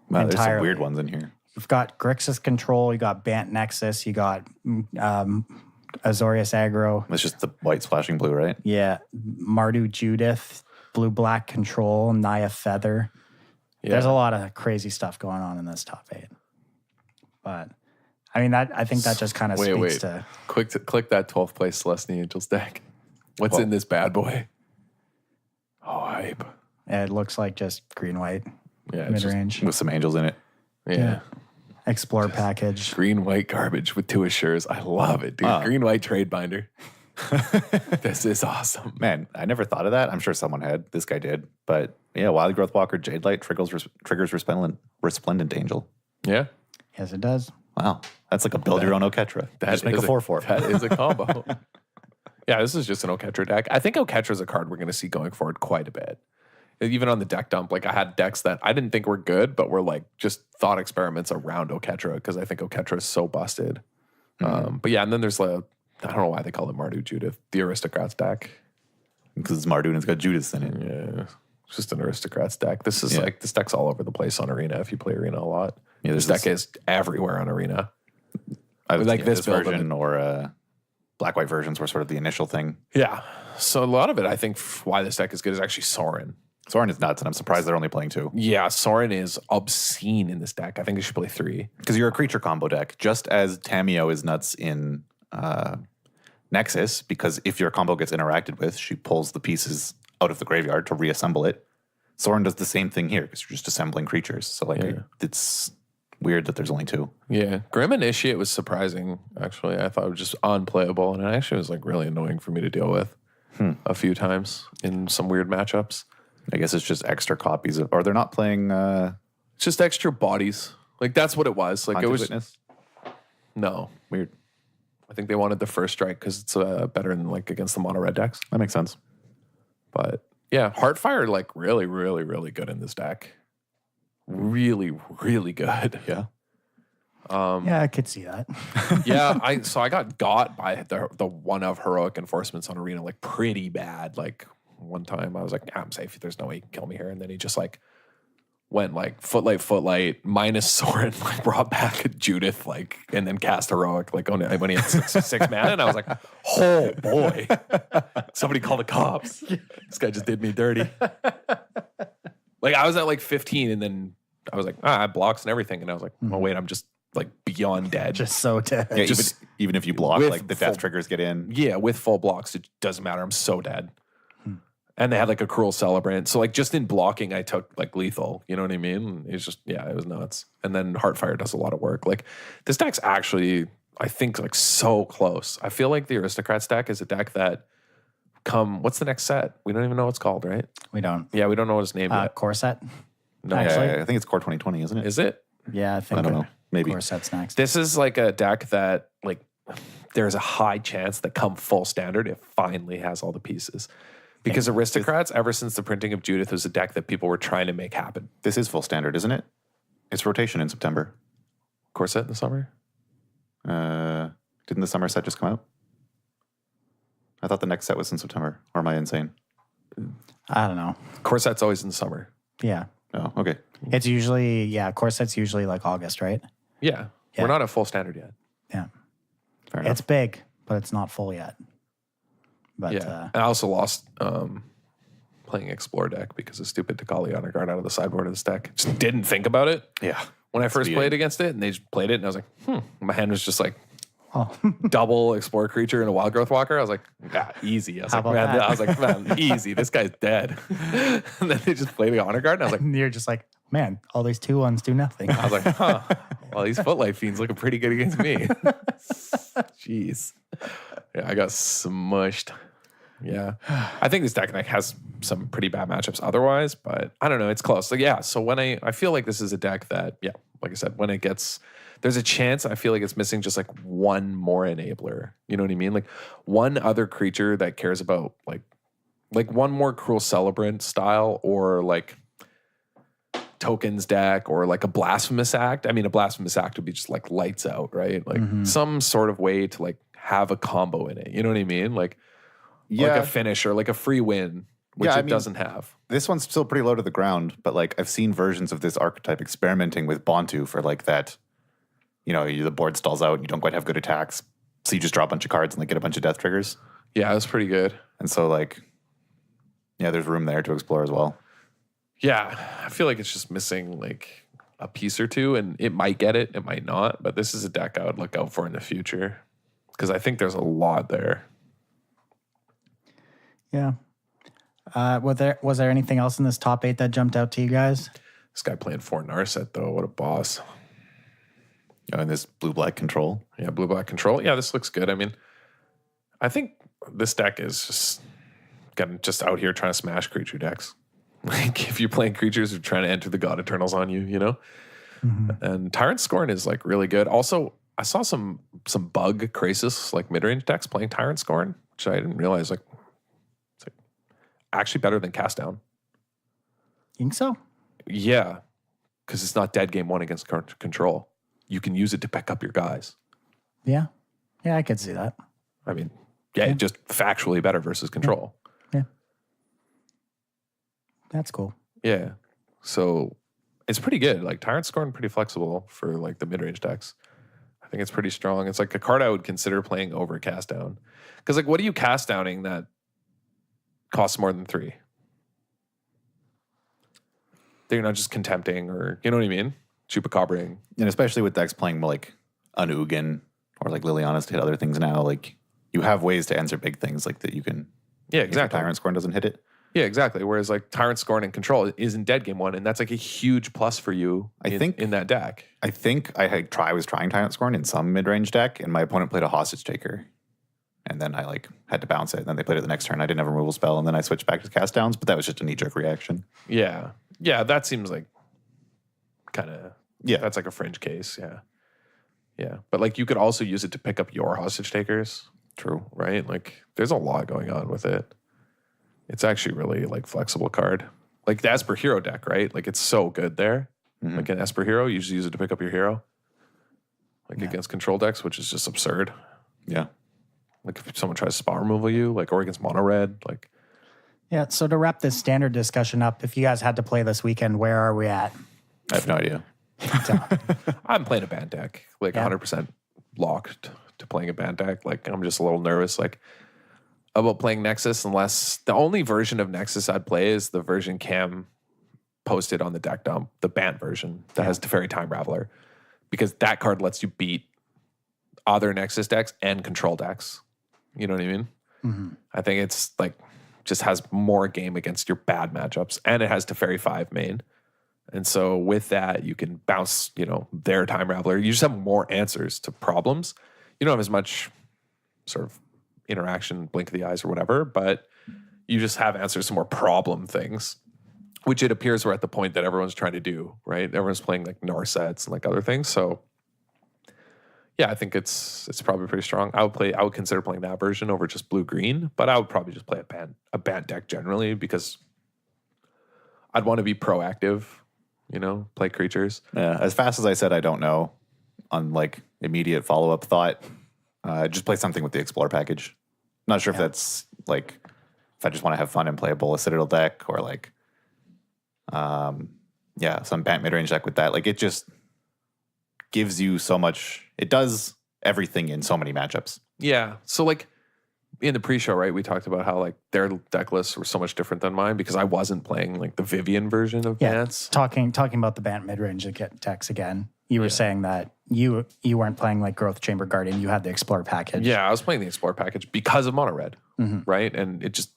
Wow, there's some weird ones in here. You've got Grixis Control, you got Bant Nexus, you got Azorius Aggro. It's just the white splashing blue, right? Yeah. Mardu Judith, Blue-Black Control, Naya Feather. Yeah. There's a lot of crazy stuff going on in this top 8. But, I mean, I think that just kind of speaks to... Click that 12th place Celestial Angels deck. What's in this bad boy? Oh, hype. It looks like just green-white, mid-range. With some angels in it. Yeah. Explore package. Green-white garbage with 2 Assures. I love it, dude. Green-white trade binder. This is awesome. Man, I never thought of that. I'm sure someone had. This guy did. But yeah, Wild Growth Walker, Jade Light triggers Resplendent Angel. Yeah. Yes, it does. Wow. That's like a build your own Oketra. Just make a 4/4. That is a combo. Yeah, this is just an Oketra deck. I think Oketra is a card we're going to see going forward quite a bit. Even on the deck dump, like I had decks that I didn't think were good, but were like just thought experiments around Oketra because I think Oketra is so busted. But yeah, and then there's I don't know why they call it Mardu Judith, the Aristocrats deck. Because it's Mardu and it's got Judas in it. Yeah. It's just an Aristocrats deck. This is like, this deck's all over the place on Arena if you play Arena a lot. Yeah, this deck is everywhere on Arena. I would like this version or black-white versions were sort of the initial thing. Yeah. So a lot of it, I think, why this deck is good is actually Sorin. Sorin is nuts, and I'm surprised they're only playing 2. Yeah, Sorin is obscene in this deck. I think they should play 3. Because you're a creature combo deck, just as Tameo is nuts in Nexus, because if your combo gets interacted with, she pulls the pieces out of the graveyard to reassemble it. Sorin does the same thing here, because you're just assembling creatures. So like it's weird that there's only 2. Yeah. Grim Initiate was surprising, actually. I thought it was just unplayable, and it actually was like really annoying for me to deal with a few times in some weird matchups. I guess it's just extra copies of, or they're not playing. It's just extra bodies. Like that's what it was. Like Haunted it was. Witness? No, Weird. I think they wanted the first strike because it's better than like against the mono red decks. That makes sense. But yeah, Heartfire like really, really, really good in this deck. Really, really good. Yeah. Yeah, I could see that. Yeah, I got by the one of heroic enforcements on Arena like pretty bad. Like one time I was like, I'm safe. There's no way he can kill me here. And then he just like went like footlight minus Sorin, like brought back Judith, like, and then cast heroic like when he had six mana. And I was like, oh boy, somebody call the cops. This guy just did me dirty. Like I was at like 15 and then I was like, I have blocks and everything. And I was like, oh wait, I'm just like beyond dead. Just so dead. Yeah, even if you block, like the death triggers get in. Yeah, with full blocks, it doesn't matter. I'm so dead. And they had like a cruel celebrant. So like just in blocking, I took like lethal. You know what I mean? It's just, yeah, it was nuts. And then Heartfire does a lot of work. Like this deck's actually, I think, like so close. I feel like the Aristocrats deck is a deck that what's the next set? We don't even know what it's called, right? We don't. Yeah, we don't know what it's named yet. Core set? No, actually. Yeah, I think it's Core 2020, isn't it? Is it? Yeah, I think I don't know. Maybe. Core set's next. This is like a deck that like there's a high chance that come full standard, it finally has all the pieces. Because Aristocrats, ever since the printing of Judith, was a deck that people were trying to make happen. This is full standard, isn't it? It's rotation in September. Core set in the summer? Didn't the summer set just come out? I thought the next set was in September. Or am I insane? I don't know. Core set's always in the summer. Yeah. Oh, okay. It's usually, core set's usually like August, right? Yeah. We're not at full standard yet. Yeah. Fair enough. It's big, but it's not full yet. But yeah. I also lost playing Explore deck because it's stupid to call the honor guard out of the sideboard of this deck. Just didn't think about it. Yeah. When I first played against it and they just played it and I was like, My hand was just like, Oh. double Explore creature and a Wild Growth Walker. I was like, yeah, easy. I was like, man, easy. This guy's dead. And then they just play the honor guard and I was like, and you're just like, man, all these 2-1s do nothing. I was like, well, these Footlight Fiends looking pretty good against me. Jeez. Yeah, I got smushed. Yeah. I think this deck like has some pretty bad matchups otherwise, but I don't know. It's close. Like, yeah. So when I feel like this is a deck that, yeah, like I said, when it gets, there's a chance I feel like it's missing just like one more enabler. You know what I mean? Like one other creature that cares about like one more Cruel Celebrant style or like tokens deck or like a Blasphemous Act. I mean, a Blasphemous Act would be just like lights out, right? Like some sort of way to like have a combo in it. You know what I mean? Like a finish or like a free win, which it doesn't have. This one's still pretty low to the ground, but like I've seen versions of this archetype experimenting with Bontu for like that, the board stalls out and you don't quite have good attacks. So you just draw a bunch of cards and like get a bunch of death triggers. Yeah, that's pretty good. And so like, yeah, there's room there to explore as well. Yeah, I feel like it's just missing like a piece or two, and it might get it, it might not, but this is a deck I would look out for in the future because I think there's a lot there. Yeah. Was there anything else in this top 8 that jumped out to you guys? This guy playing 4 Narset though, what a boss. And this blue-black control. Yeah, blue-black control. Yeah, this looks good. I mean, I think this deck is just out here trying to smash creature decks. Like if you're playing creatures who are trying to enter the God Eternals on you, And Tyrant Scorn is like really good. Also, I saw some bug Krasis like mid-range decks playing Tyrant Scorn, which I didn't realize it's like actually better than Cast Down. Think so? Yeah, because it's not dead game 1 against control. You can use it to pick up your guys. Yeah. Yeah, I could see that. I mean, just factually better versus control. Yeah. That's cool. Yeah. So it's pretty good. Like Tyrant Scorn pretty flexible for like the mid-range decks. I think it's pretty strong. It's like a card I would consider playing over Cast Down. Because like what are you cast downing that costs more than 3? That you're not just contempting or you know what I mean? Chupacabring. And especially with decks playing like an Ugin or like Liliana's to hit other things now, like you have ways to answer big things like that you can. Yeah, exactly. Tyrant Scorn doesn't hit it. Yeah, exactly. Whereas like Tyrant Scorn and Control is in dead game 1, and that's like a huge plus for you in that deck. I think I was trying Tyrant Scorn in some mid-range deck, and my opponent played a Hostage Taker. And then I like had to bounce it. And then they played it the next turn. I didn't have a removal spell, and then I switched back to Cast Downs, but that was just a knee-jerk reaction. Yeah. Yeah, that seems like kind of... Yeah. That's like a fringe case, yeah. Yeah. But like you could also use it to pick up your Hostage Takers. True. Right? Like there's a lot going on with it. It's actually really like flexible card. Like the Esper Hero deck, right? Like it's so good there. Mm-hmm. Like an Esper Hero, you just use it to pick up your hero. Like against control decks, which is just absurd. Yeah. Like if someone tries to spot removal you, like or against mono red, like. Yeah, so to wrap this standard discussion up, if you guys had to play this weekend, where are we at? I have no idea. I'm playing a band deck, like 100% locked to playing a band deck. Like I'm just a little nervous, like about playing Nexus, unless the only version of Nexus I'd play is the version Cam posted on the deck dump, the Bant version that has Teferi Time Raveler, because that card lets you beat other Nexus decks and control decks. You know what I mean? Mm-hmm. I think it's like just has more game against your bad matchups, and it has Teferi 5 main. And so with that, you can bounce, their Time Raveler. You just have more answers to problems. You don't have as much sort of interaction, blink of the eyes or whatever, but you just have answers to more problem things, which it appears we're at the point that everyone's trying to do, right? Everyone's playing like Narsets and like other things. So yeah, I think it's probably pretty strong. I would consider playing that version over just blue-green, but I would probably just play a band deck generally because I'd want to be proactive, play creatures. Yeah, as fast as I said I don't know, on like immediate follow-up thought, just play something with the Explore package. Not sure if that's like, if I just want to have fun and play a Bola Citadel deck or like, some Bant mid-range deck with that. Like it just gives you so much. It does everything in so many matchups. Yeah. So like in the pre-show, right, we talked about how like their deck lists were so much different than mine because I wasn't playing like the Vivian version of Bants. Talking about the Bant mid-range decks again. You were saying that you weren't playing like Growth Chamber Guardian. You had the Explore package. Yeah, I was playing the Explore package because of mono red, right? And it just,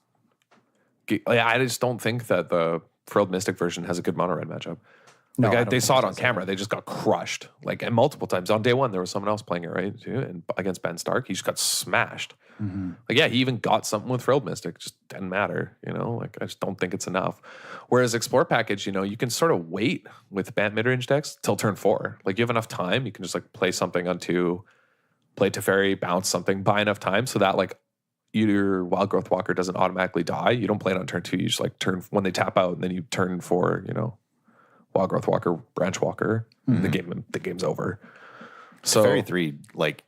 I just don't think that the Frilled Mystic version has a good mono red matchup. No, I Like don't they think saw it it on was camera. They just got crushed. Like, and multiple times on day one, there was someone else playing it, right? Too, and against Ben Stark, he just got smashed. Like, yeah, he even got something with Frilled Mystic. Just didn't matter, you know? Like, I just don't think it's enough. Whereas Explore Package, you know, you can sort of wait with Bant midrange decks till turn 4. Like, you have enough time. You can just like play something on 2, play Teferi, bounce something, buy enough time so that like your Wild Growth Walker doesn't automatically die. You don't play it on turn 2. You just like turn when they tap out, and then you turn 4, you know, Wild Growth Walker, Branch Walker. The game's over. So Fairy 3, like,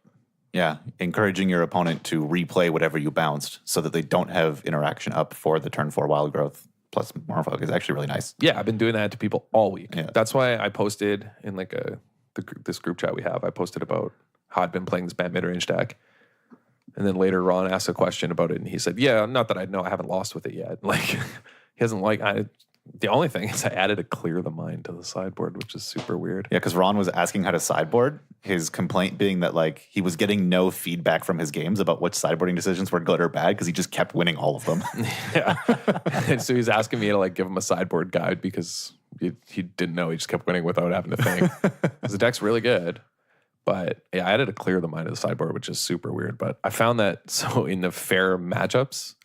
yeah, encouraging your opponent to replay whatever you bounced so that they don't have interaction up for the turn 4 Wild Growth plus Morphogue is actually really nice. yeah, I've been doing that to people all week. Yeah. That's why I posted in like this group chat we have. I posted about how I'd been playing this bad mid-range deck. And then later Ron asked a question about it, and he said, yeah, not that I know, I haven't lost with it yet. Like, he hasn't the only thing is I added a Clear the Mind to the sideboard, which is super weird. Yeah, because Ron was asking how to sideboard, his complaint being that like he was getting no feedback from his games about which sideboarding decisions were good or bad because he just kept winning all of them. Yeah. And so he's asking me to like give him a sideboard guide because he didn't know. He just kept winning without having to think. Because the deck's really good. But yeah, I added to Clear the Mind of the sideboard, which is super weird. But I found that so in the fair matchups,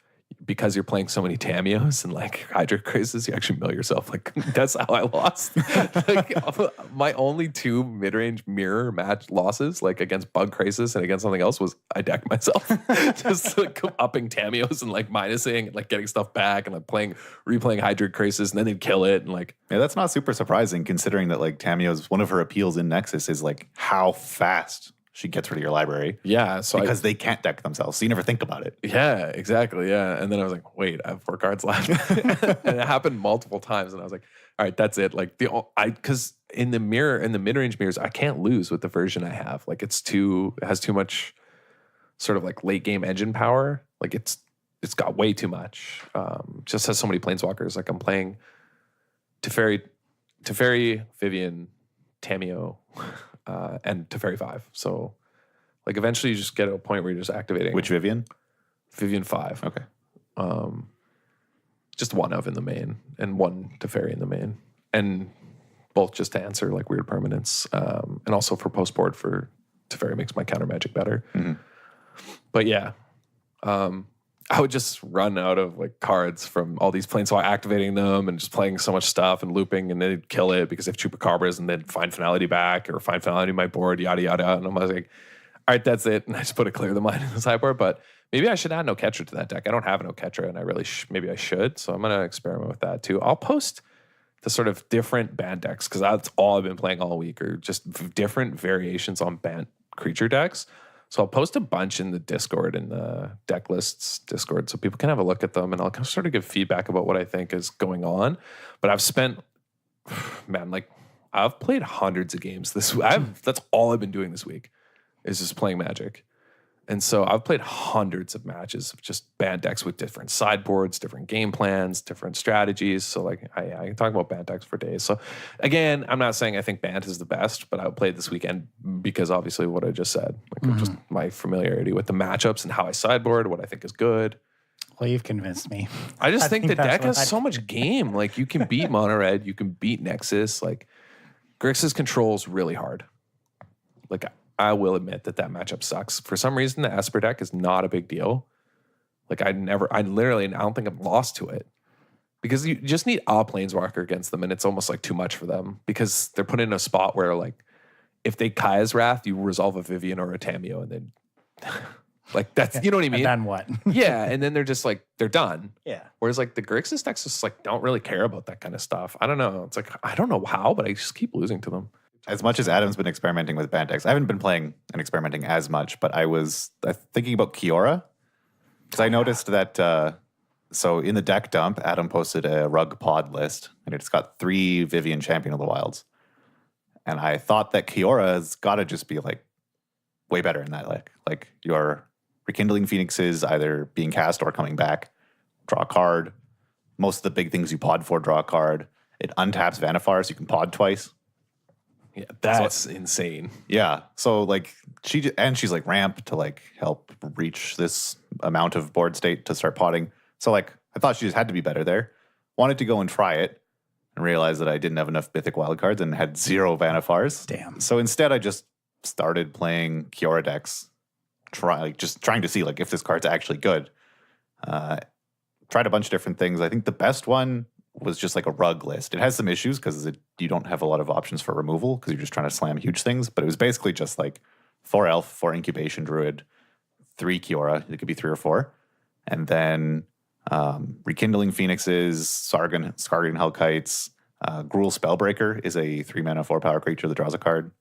because you're playing so many Tamios and like Hydra Crisis, you actually mill yourself. Like, that's how I lost. Like, my only 2 mid-range mirror match losses, like against Bug Crisis and against something else, was I decked myself. Just like upping Tamios and like minusing and like getting stuff back and like replaying Hydra Crisis, and then they'd kill it. And like, Yeah, that's not super surprising considering that like Tamio's one of her appeals in Nexus is like how fast she gets rid of your library. yeah. So Because they can't deck themselves, so you never think about it. yeah, exactly. Yeah. And then I was like, wait, I have 4 cards left. And it happened multiple times. And I was like, all right, that's it. Like because in the mid-range mirrors, I can't lose with the version I have. Like, it has too much sort of like late game engine power. Like, it's got way too much. Just has so many planeswalkers. Like, I'm playing Teferi, Vivian, Tamio, and Teferi 5. So like eventually you just get to a point where you're just activating. Which Vivian? Vivian 5. Okay. Just one of in the main and one Teferi in the main. And both just to answer like weird permanents. And also for post board for Teferi makes my counter magic better. But yeah. I would just run out of like cards from all these planes, so activating them and just playing so much stuff and looping, and they'd kill it because they have Chupacabras, and then find finality back or find finality in my board, yada yada. And I'm like, all right, that's it. And I just put a Clear the Mind in the sideboard. But maybe I should add No Catcher to that deck. I don't have a No Catcher, and I really maybe I should. So I'm gonna experiment with that too. I'll post the sort of different band decks because that's all I've been playing all week, or just different variations on band creature decks. So I'll post a bunch in the Discord, in the deck lists Discord, so people can have a look at them, and I'll kind of sort of give feedback about what I think is going on. But I've spent, man, like I've played hundreds of games this week. That's all I've been doing this week is just playing Magic. And so I've played hundreds of matches of just band decks with different sideboards, different game plans, different strategies. So like I can talk about band decks for days. So again, I'm not saying I think band is the best, but I played this weekend because obviously what I just said, like just my familiarity with the matchups and how I sideboard, what I think is good. Well, you've convinced me. I just think the that's deck what has so much game. Like you can beat Mono Red, you can beat Nexus. Like Grixis controls really hard. Like I will admit that matchup sucks. For some reason, the Esper deck is not a big deal. Like I don't think I've lost to it. Because you just need a Planeswalker against them, and it's almost like too much for them. Because they're put in a spot where like, if they Kaya's Wrath, you resolve a Vivian or a Tamio, and then like that's, you know what I mean? And then what? Yeah, and then they're just like, they're done. Yeah. Whereas like the Grixis decks just like don't really care about that kind of stuff. I don't know. It's like, I don't know how, but I just keep losing to them. As much as Adam's been experimenting with band decks, I haven't been playing and experimenting as much, but I was thinking about Kiora. Because I noticed that, so in the deck dump, Adam posted a rug pod list, and it's got 3 Vivian Champion of the Wilds. And I thought that Kiora's got to just be like way better in that. Like your Rekindling Phoenixes either being cast or coming back, draw a card. Most of the big things you pod for, draw a card. It untaps Vannifar, so you can pod twice. Yeah, that's insane. Yeah. So like she's like ramp to like help reach this amount of board state to start potting. So like I thought she just had to be better there. Wanted to go and try it. and realized that I didn't have enough mythic wildcards and had 0 Vanifars. Damn. So instead, I just started playing Kiora decks, just trying to see like if this card's actually good. Tried a bunch of different things. I think the best one was just like a rug list. It has some issues because you don't have a lot of options for removal because you're just trying to slam huge things. But it was basically just like 4 Elf, 4 Incubation Druid, 3 Kiora. It could be 3 or 4. And then Rekindling Phoenixes, Skargan Hellkites. Gruul Spellbreaker is a 3-mana 4-power creature that draws a card.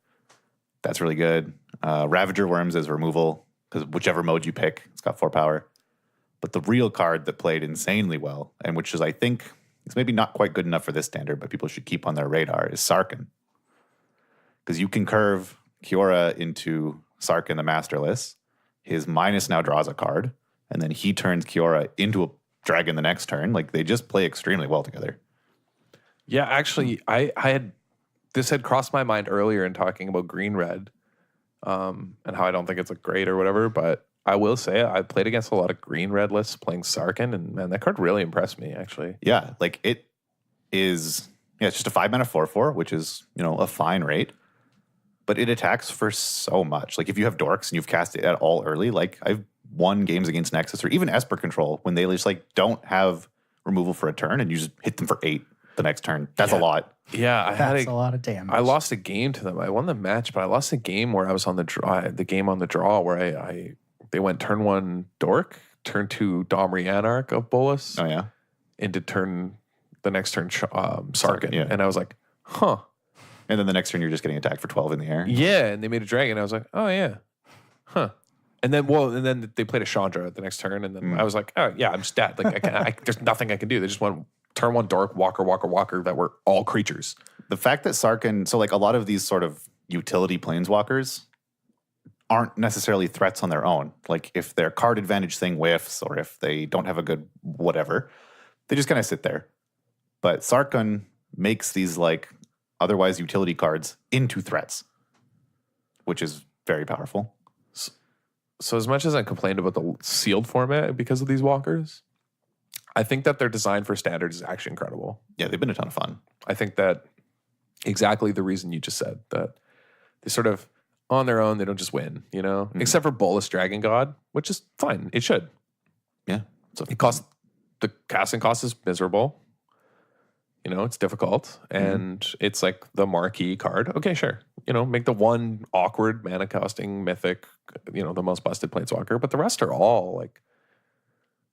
That's really good. Ravager Worms is removal because whichever mode you pick, it's got 4 power. But the real card that played insanely well, and which is, I think, it's maybe not quite good enough for this standard, but people should keep on their radar, is Sarkhan. Because you can curve Kiora into Sarkhan the Masterless. His minus now draws a card, and then he turns Kiora into a dragon the next turn. Like, they just play extremely well together. Yeah, actually, this had crossed my mind earlier in talking about green-red and how I don't think it's like great or whatever, but I will say I played against a lot of green-red lists playing Sarkhan, and man, that card really impressed me, actually. Yeah, like it is, it's just a 5-mana 4/4, which is, a fine rate, but it attacks for so much. Like if you have Dorks and you've cast it at all early, like I've won games against Nexus or even Esper Control when they just like don't have removal for a turn and you just hit them for 8 the next turn. That's a lot. Yeah, That's a lot of damage. I lost a game to them. I won the match, but I lost a game where I was on the draw. The game on the draw where they went turn 1 Dork, turn 2 Domri Anarch of Bolas. Oh yeah, into the next turn Sarkhan. Yeah. And I was like, huh. And then the next turn you're just getting attacked for 12 in the air. Yeah, and they made a dragon. I was like, oh yeah, huh. And then they played a Chandra the next turn, and then I was like, oh yeah, I'm stat. Like there's nothing I can do. They just went turn 1 Dork, Walker that were all creatures. The fact that Sarkhan, so like a lot of these sort of utility planeswalkers aren't necessarily threats on their own. Like if their card advantage thing whiffs or if they don't have a good whatever, they just kind of sit there. But Sarkhan makes these like otherwise utility cards into threats, which is very powerful. So as much as I complained about the sealed format because of these walkers, I think that their design for standards is actually incredible. Yeah, they've been a ton of fun. I think that exactly the reason you just said, that they sort of on their own, they don't just win, except for Bolas Dragon God, which is fine. It should. Yeah. So the casting cost is miserable. It's difficult. And it's like the marquee card. Okay, sure. Make the one awkward mana costing mythic, the most busted planeswalker, but the rest are all like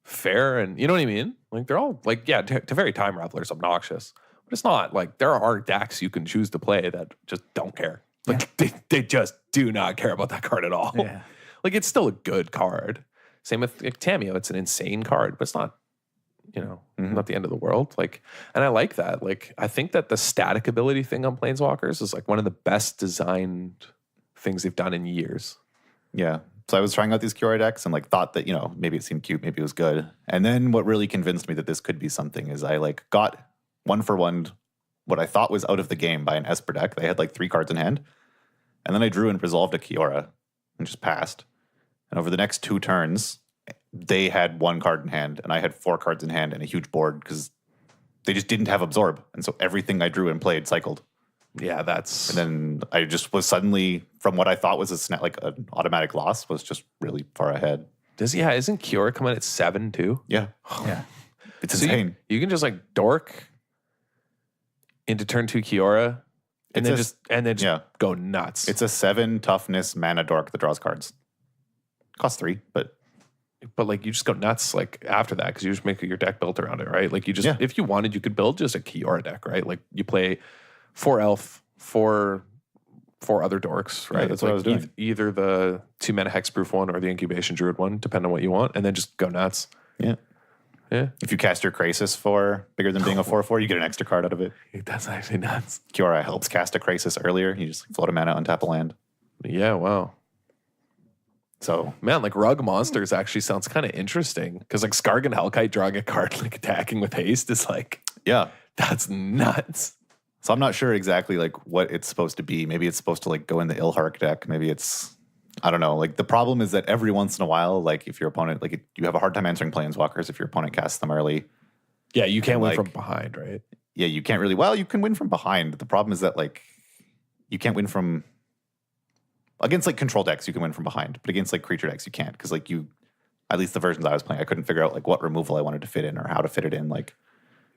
fair, and you know what I mean? Like they're all like, yeah, to very time ravelers obnoxious. But it's not like there are decks you can choose to play that just don't care. Like they just do not care about that card at all. Yeah. Like it's still a good card. Same with like, Tameo. It's an insane card, but it's not, not the end of the world. Like, and I like that. Like, I think that the static ability thing on Planeswalkers is like one of the best designed things they've done in years. Yeah. So I was trying out these Kiora decks and like thought that, maybe it seemed cute, maybe it was good. And then what really convinced me that this could be something is I like got 1-for-1 what I thought was out of the game by an Esper deck. They had like 3 cards in hand. And then I drew and resolved a Kiora and just passed. And over the next 2 turns, they had 1 card in hand and I had 4 cards in hand and a huge board because they just didn't have Absorb. And so everything I drew and played cycled. Yeah, that's... And then I just was suddenly, from what I thought was an automatic loss, was just really far ahead. Isn't Kiora coming at 7 too? Yeah. Yeah. It's insane. You can just like dork into turn 2 Kiora and then just go nuts. It's a 7 toughness mana dork that draws cards. Costs 3, but like you just go nuts like after that because you just make your deck built around it, right? Like you just if you wanted, you could build just a Kiora deck, right? Like you play 4 elf, 4 other dorks, right? Yeah, that's what I was doing. Either the 2 mana hexproof one or the incubation druid one, depending on what you want, and then just go nuts. Yeah. Yeah. If you cast your Krasis for bigger than being a 4/4, you get an extra card out of it. That's actually nuts. Kiora helps cast a Krasis earlier. You just float a mana, untap a land. Yeah, wow. So, man, like Rug Monsters actually sounds kind of interesting because like Skargan Hellkite drawing a card like attacking with haste is like, yeah, that's nuts. So I'm not sure exactly like what it's supposed to be. Maybe it's supposed to like go in the Ilhark deck. Maybe it's, I don't know. Like the problem is that every once in a while, like if your opponent, you have a hard time answering Planeswalkers if your opponent casts them early. Yeah, you can't win from behind, right? yeah, you can't really. Well, you can win from behind. The problem is that like you can't win from against like control decks. You can win from behind, but against like creature decks, you can't because like you. At least the versions I was playing, I couldn't figure out like what removal I wanted to fit in or how to fit it in. Like,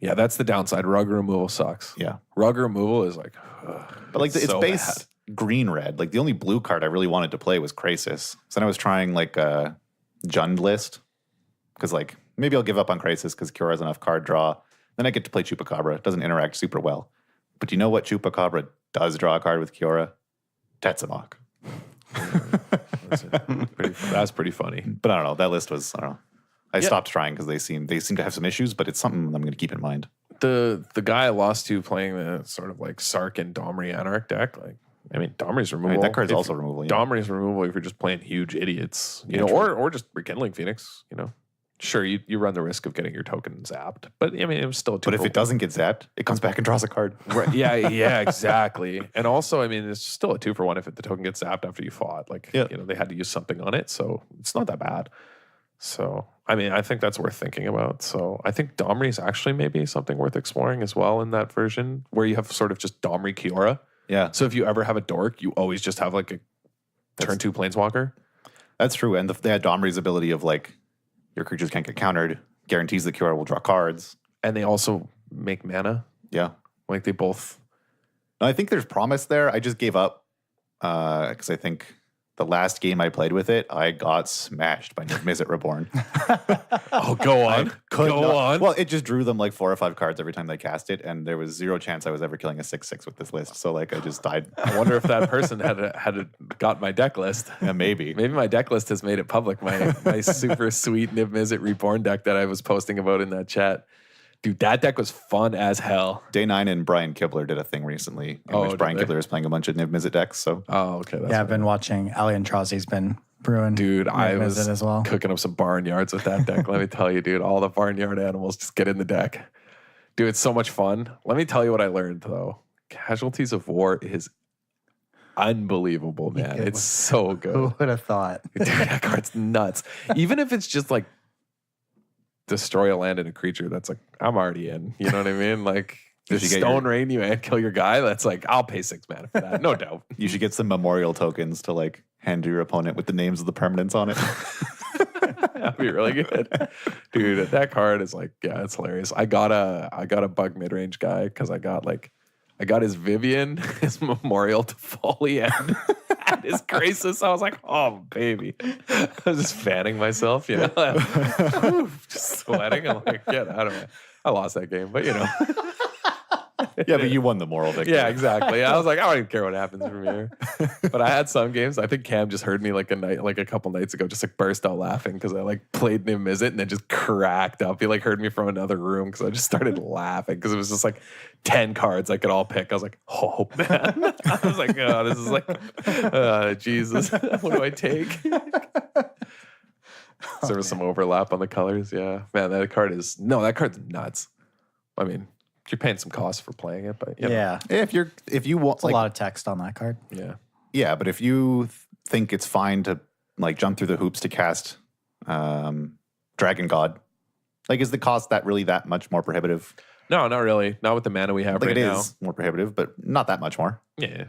yeah, that's the downside. Rug removal sucks. Yeah, rug removal is like, but like it's so base bad. green red. Like the only blue card I really wanted to play was Krasis. So then I was trying like a Jund list because like maybe I'll give up on Krasis because Kiora has enough card draw. Then I get to play Chupacabra. It doesn't interact super well. But you know what Chupacabra does draw a card with Kiora? Tetsamok. That's pretty funny. But I don't know. That list was, I don't know. I stopped trying because they seem to have some issues, but it's something I'm going to keep in mind. The guy I lost to playing the sort of like Sark and Domri Anarch deck, like, I mean, Domri's removal. That card's also removal. Yeah. Domri's removal if you're just playing huge idiots, you know, or just Rekindling Phoenix, you know. Sure, you run the risk of getting your token zapped, but I mean, it was still a 2 But if it doesn't get zapped, it comes back and draws a card. Right, yeah, exactly. And also, I mean, it's still a 2-for-1 if the token gets zapped after you fought. Like, you know, they had to use something on it, so it's not that bad. So, I mean, I think that's worth thinking about. So, I think Domri is actually maybe something worth exploring as well in that version, where you have sort of just Domri Kiora. Yeah. So, if you ever have a dork, you always just have like a turn 2 planeswalker. That's true. And they had Domri's ability of like, your creatures can't get countered, guarantees the Kiora will draw cards. And they also make mana. Yeah. Like they both. No, I think there's promise there. I just gave up because I think the last game I played with it, I got smashed by Niv-Mizzet Reborn. Oh, go on. Go on. Well, it just drew them like 4 or 5 cards every time they cast it, and there was 0 chance I was ever killing a 6/6 with this list. So like I just died. I wonder if that person had got my deck list. Yeah, maybe. Maybe my deck list has made it public. My super sweet Niv-Mizzet Reborn deck that I was posting about in that chat. Dude, that deck was fun as hell. Day 9 and Brian Kibler did a thing recently in which Brian Kibler is playing a bunch of Niv-Mizzet decks. So okay. That's I've been watching Ali and Trozy's been brewing. Dude, I was as well. cooking up some barnyards with that deck. Let me tell you, dude, all the barnyard animals just get in the deck. Dude, it's so much fun. Let me tell you what I learned, though. Casualties of War is unbelievable, man. It's so good. Who would have thought? Dude, that card's nuts. Even if it's just like destroy a land and a creature, that's like, I'm already in. You know what I mean? Like, just Stone Rain you and kill your guy. That's like, I'll pay 6 mana for that. No doubt. You should get some memorial tokens to like hand to your opponent with the names of the permanents on it. That'd be really good. Dude, that card is like, yeah, it's hilarious. I got a bug mid-range guy because I got his Vivian, his Memorial to Folly, and his Graces. I was like, oh, baby. I was just fanning myself, you know, just sweating. I'm like, get out of it. I lost that game, but you know. Yeah, but you won the moral victory. Yeah, exactly. I was like, I don't even care what happens from here. But I had some games. I think Cam just heard me like a couple nights ago, just like burst out laughing because I like played Niv-Mizzet and then just cracked up. He like heard me from another room because I just started laughing because it was just like 10 cards I could all pick. I was like, oh man. I was like, oh, this is like, Jesus, what do I take? There was some overlap on the colors. Yeah, man, that card's nuts. I mean, you're paying some cost for playing it, but you know. Yeah. If you want It's a lot of text on that card. Yeah, but if you think it's fine to like jump through the hoops to cast Dragon God, like is the cost that much more prohibitive? No, not really. Not with the mana we have like right now. It is more prohibitive, but not that much more. Yeah.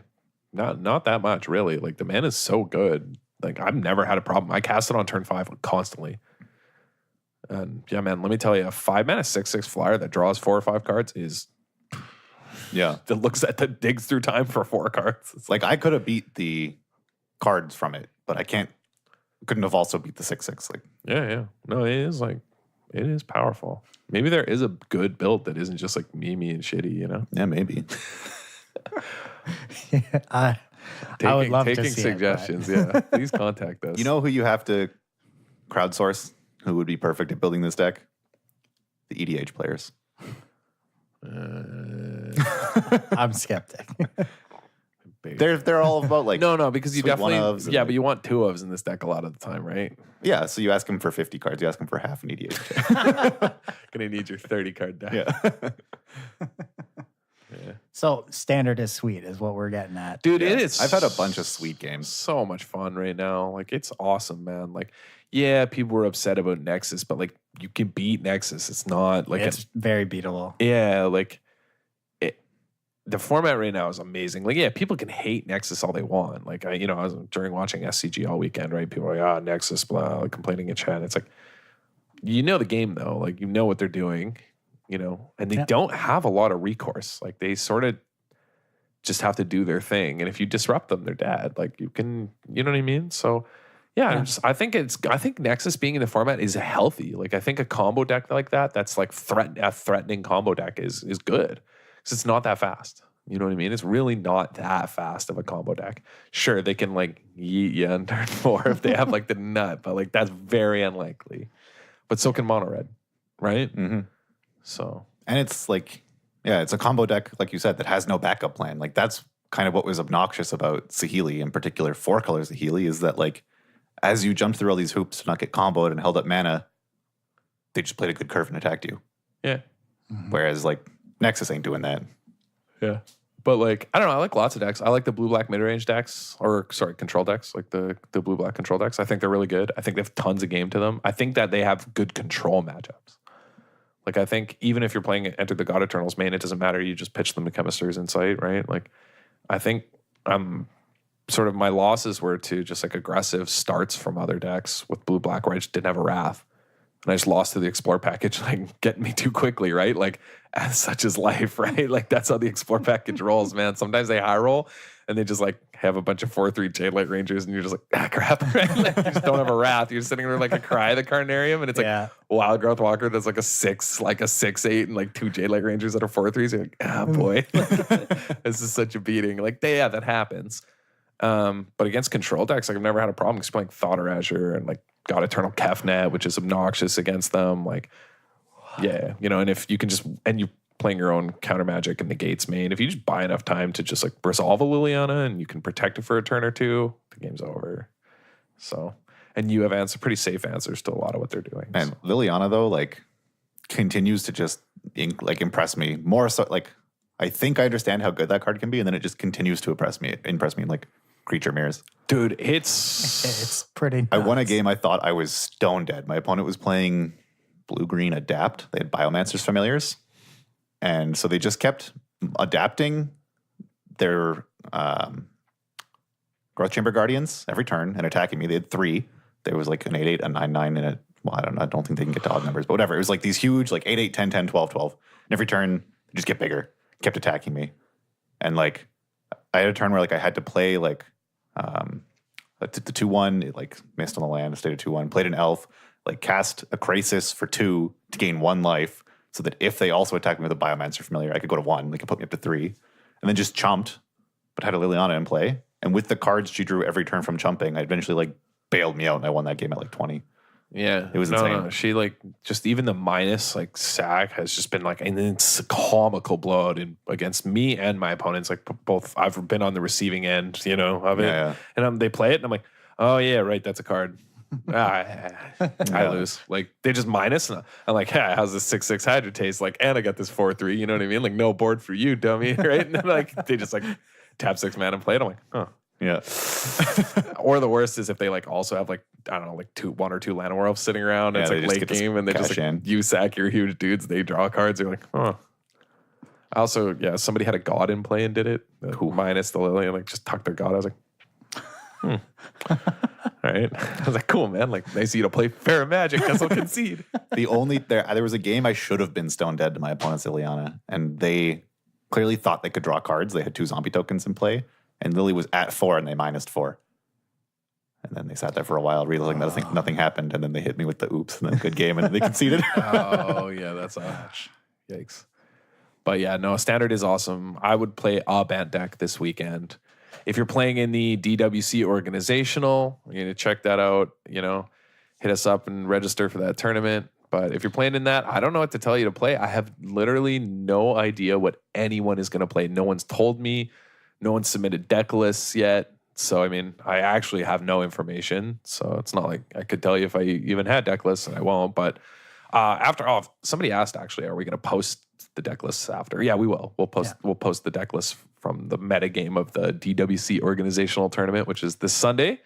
Not that much, really. Like the mana is so good. Like I've never had a problem. I cast it on turn 5 constantly. And yeah, man, let me tell you, a 5-mana 6/6 flyer that draws 4 or 5 cards is that digs through time for 4 cards. It's like I could have beat the cards from it, but couldn't have also beat the 6/6. Like yeah. No, it is powerful. Maybe there is a good build that isn't just like memey and shitty, you know? Yeah, maybe. I would love to see suggestions. Yeah, please contact us. You know who you have to crowdsource? Who would be perfect at building this deck? The EDH players. I'm skeptic. They're all about like no, because you definitely but you want 2 ofs in this deck a lot of the time, right? Yeah, so you ask them for 50 cards, you ask them for half an EDH. Gonna need your 30 card deck. Yeah. Yeah. So standard is sweet is what we're getting at. Dude, it is. I've had a bunch of sweet games. So much fun right now. Like, it's awesome, man. Like, yeah, people were upset about Nexus, but like, you can beat Nexus. It's not like it's very beatable. Yeah, like, the format right now is amazing. Like, yeah, people can hate Nexus all they want. Like, I was during watching SCG all weekend, right? People are like, Nexus, blah, like complaining in chat. It's like, the game though, like, what they're doing, and they don't have a lot of recourse. Like, they sort of just have to do their thing. And if you disrupt them, they're dead. Like, you can, you know what I mean? So, yeah. I think Nexus being in the format is healthy. Like, I think a combo deck like that's like a threatening combo deck is good. Because it's not that fast. You know what I mean? It's really not that fast of a combo deck. Sure, they can like yeet you on turn 4 if they have like the nut, but like that's very unlikely. But so can mono red, right? Mm-hmm. So, and it's like, it's a combo deck, like you said, that has no backup plan. Like, that's kind of what was obnoxious about Saheeli, in particular 4-color Saheeli, is that like, as you jumped through all these hoops to not get comboed and held up mana, they just played a good curve and attacked you. Yeah. Mm-hmm. Whereas like Nexus ain't doing that. Yeah. But like, I don't know, I like lots of decks. I like the blue-black mid-range decks, control decks, like the blue-black control decks. I think they're really good. I think they have tons of game to them. I think that they have good control matchups. Like, I think even if you're playing Enter the God Eternals main, it doesn't matter. You just pitch them to Chemisters Insight, right? Like, I think sort of my losses were to just like aggressive starts from other decks with blue-black where I just didn't have a Wrath. And I just lost to the Explore package, like, getting me too quickly, right? Like, as such is life, right? Like, that's how the Explore package rolls, man. Sometimes they high roll and they just like have a bunch of 4/3 Jadelight Rangers and you're just like, crap, right? Like, you just don't have a Wrath. You're sitting there like a Cry the Carnarium and it's like Wild Growth Walker that's like a 6/8 and like 2 Jadelight Rangers that are 4/3s. You're like, boy, this is such a beating. Like, that happens. But against control decks, like, I've never had a problem just playing Thought Erasure and like God Eternal Kefnet, which is obnoxious against them. Like, and if you can you playing your own counter magic and negates main, if you just buy enough time to just like resolve a Liliana and you can protect it for a turn or two, the game's over. So, and you have pretty safe answers to a lot of what they're doing. And so. Liliana, though, like, continues to just impress me more. So, like, I think I understand how good that card can be, and then it just continues to impress me in like creature mirrors. Dude, it's pretty nuts. I won a game I thought I was stone dead. My opponent was playing blue-green adapt. They had Biomancer's Familiars. And so they just kept adapting their Growth Chamber Guardians every turn and attacking me. They had 3. There was like an 8/8, a 9/9, and a, well, I don't think they can get to odd numbers, but whatever. It was like these huge, like 8/8, 10/10, 12/12. And every turn, they just get bigger, kept attacking me. And like, I had a turn where like I had to play like the 2/1, it like missed on the land, stayed at 2/1, played an elf, like cast a Krasis for 2 to gain 1 life, so that if they also attack me with a Biomancer Familiar, I could go to 1. They could put me up to 3. And then just chumped, but had a Liliana in play. And with the cards she drew every turn from chumping, I eventually like bailed me out and I won that game at like 20. Yeah. It was insane. No, she like just even the minus like sack has just been like an it's a comical blowout against me and my opponents. Like both, I've been on the receiving end, of it. Yeah. And they play it and I'm like, oh yeah, right, that's a card. I lose. Like they just minus. And I'm like, hey, how's this 6/6 Hydra taste? Like, and I got this 4/3. You know what I mean? Like no board for you, dummy. Right? And then like they just like tap 6 mana and play it. I'm like, oh. Yeah. Or the worst is if they like also have like, I don't know, like 1 or 2 Llanowar Elves sitting around. And it's like late game and they just like, you sack your huge dudes. They draw cards. You're like, oh. Also, somebody had a god in play and did it. Minus the Lily and like just tucked their god. I was like, all right. I was like, cool, man. Like, nice of you to play fair magic because I'll concede. There was a game I should have been stone dead to my opponent's Liliana, and they clearly thought they could draw cards. They had 2 zombie tokens in play, and Lily was at 4 and they minused 4. And then they sat there for a while, realizing nothing happened, and then they hit me with the oops, and then good game, and then they conceded. Oh, yeah, that's yikes. But yeah, no, standard is awesome. I would play a Bant deck this weekend. If you're playing in the DWC organizational, you need to check that out. Hit us up and register for that tournament. But if you're playing in that, I don't know what to tell you to play. I have literally no idea what anyone is going to play. No one's told me. No one's submitted deck lists yet. So, I mean, I actually have no information. So it's not like I could tell you if I even had deck lists, and I won't. But somebody asked, actually, are we going to post the deck lists after? Yeah, we will. We'll post the deck lists from the meta game of the DWC organizational tournament, which is this Sunday.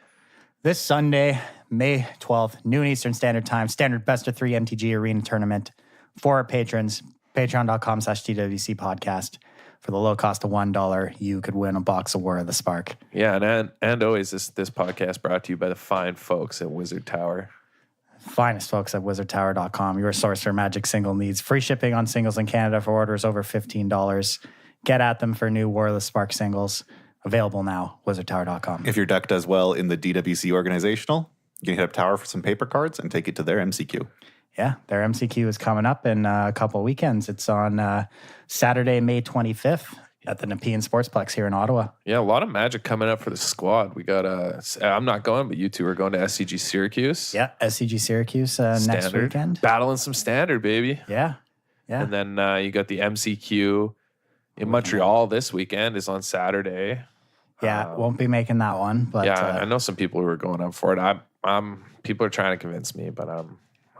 This Sunday, May 12th, noon Eastern Standard Time, standard best of 3 MTG arena tournament for our patrons, patreon.com/DWC Podcast. For the low cost of $1, you could win a box of War of the Spark. Yeah, and always this podcast brought to you by the fine folks at Wizard Tower. Finest folks at wizardtower.com, your source for Magic single needs. Free shipping on singles in Canada for orders over $15. Get at them for new War of the Spark singles. Available now, wizardtower.com. If your deck does well in the DWC organizational, you can hit up Tower for some paper cards and take it to their MCQ. Yeah, their MCQ is coming up in a couple of weekends. It's on Saturday, May 25th at the Nepean Sportsplex here in Ottawa. Yeah, a lot of Magic coming up for the squad. We got I'm not going, but you two are going to SCG Syracuse. Yeah, SCG Syracuse next weekend. Battling some Standard, baby. Yeah. And then you got the MCQ in Montreal this weekend is on Saturday. Yeah, won't be making that one. But I know some people who are going up for it. People are trying to convince me, but I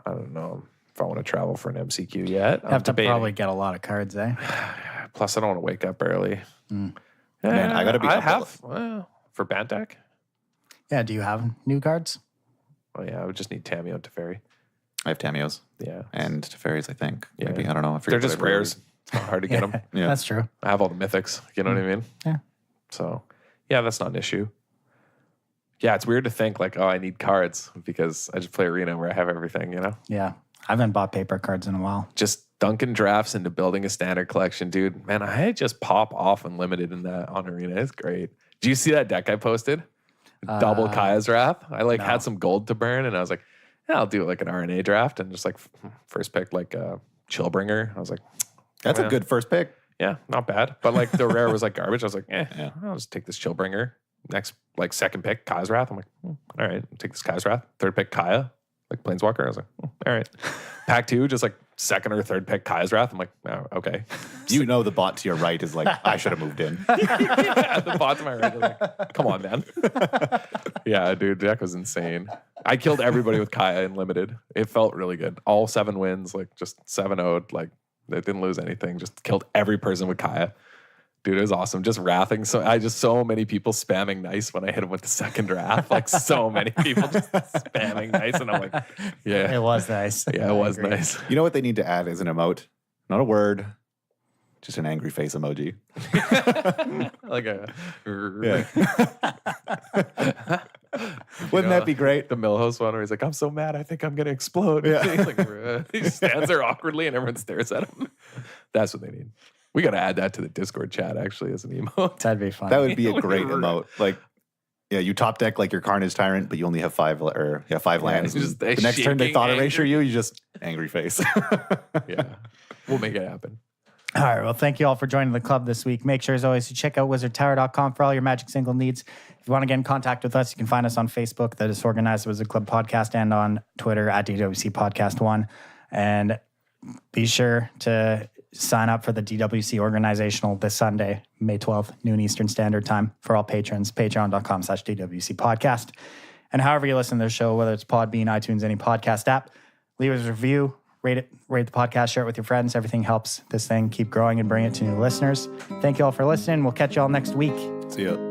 don't know if I want to travel for an MCQ yet. You have to probably get a lot of cards, eh? Plus, I don't want to wake up early. Man, I got to be for Bantac. Yeah, do you have new cards? Oh, yeah, I would just need Tameo and Teferi. I have Tameos. Yeah. And Teferis, I think. Yeah. Maybe, I don't know. They're just rares. It's not hard to get them. Yeah. That's true. I have all the mythics. You know what I mean? Yeah. So, yeah, that's not an issue. Yeah, it's weird to think like, I need cards because I just play Arena where I have everything, you know? Yeah. I haven't bought paper cards in a while. Just dunking drafts into building a Standard collection, dude. Man, I just pop off Unlimited in that on Arena. It's great. Do you see that deck I posted? Double Kaya's Wrath. I had some gold to burn and I was like, yeah, I'll do like an RNA draft and just like first pick like Chillbringer. I was like, that's a good first pick. Yeah, not bad. But like the rare was like garbage. I was like, I'll just take this Chillbringer. Next, like second pick, Kaya's Wrath. I'm like, all right, I'll take this Kaya's Wrath. Third pick, Kaya, like Planeswalker. I was like, all right. Pack 2, just like second or third pick, Kaya's Wrath. I'm like, oh, okay. You know the bot to your right is like, I should have moved in. Yeah, the bot to my right is like, come on, man. Yeah, dude, deck was insane. I killed everybody with Kaya in Limited. It felt really good. All 7 wins, like just 7-0'd, like they didn't lose anything. Just killed every person with Kaya. Dude, it was awesome. Just wrathing. So many people spamming nice when I hit him with the second draft. Like so many people just spamming nice. And I'm like, yeah. It was nice. Yeah, it was nice. You know what they need to add is an emote? Not a word. Just an angry face emoji. Like a... Yeah. Wouldn't that be great? The Milhouse one where he's like, I'm so mad, I think I'm going to explode. Yeah. He just stands there awkwardly and everyone stares at him. That's what they need. We got to add that to the Discord chat, actually, as an emote. That'd be fun. That would be a great emote. Like, yeah, you top deck like your Carnage Tyrant, but you only have 5 lands. Just the next turn they thought erasure angry. you just angry face. Yeah, we'll make it happen. All right. Well, thank you all for joining the club this week. Make sure, as always, to check out wizardtower.com for all your Magic single needs. If you want to get in contact with us, you can find us on Facebook, the Disorganized Wizard Club Podcast, and on Twitter at DWC Podcast 1. And be sure to sign up for the DWC organizational this Sunday, May 12th, noon Eastern Standard Time for all patrons, patreon.com/DWC Podcast. And however you listen to the show, whether it's Podbean, iTunes, any podcast app, leave us a review, rate the podcast, share it with your friends. Everything helps this thing keep growing and bring it to new listeners. Thank you all for listening. We'll catch you all next week. See ya.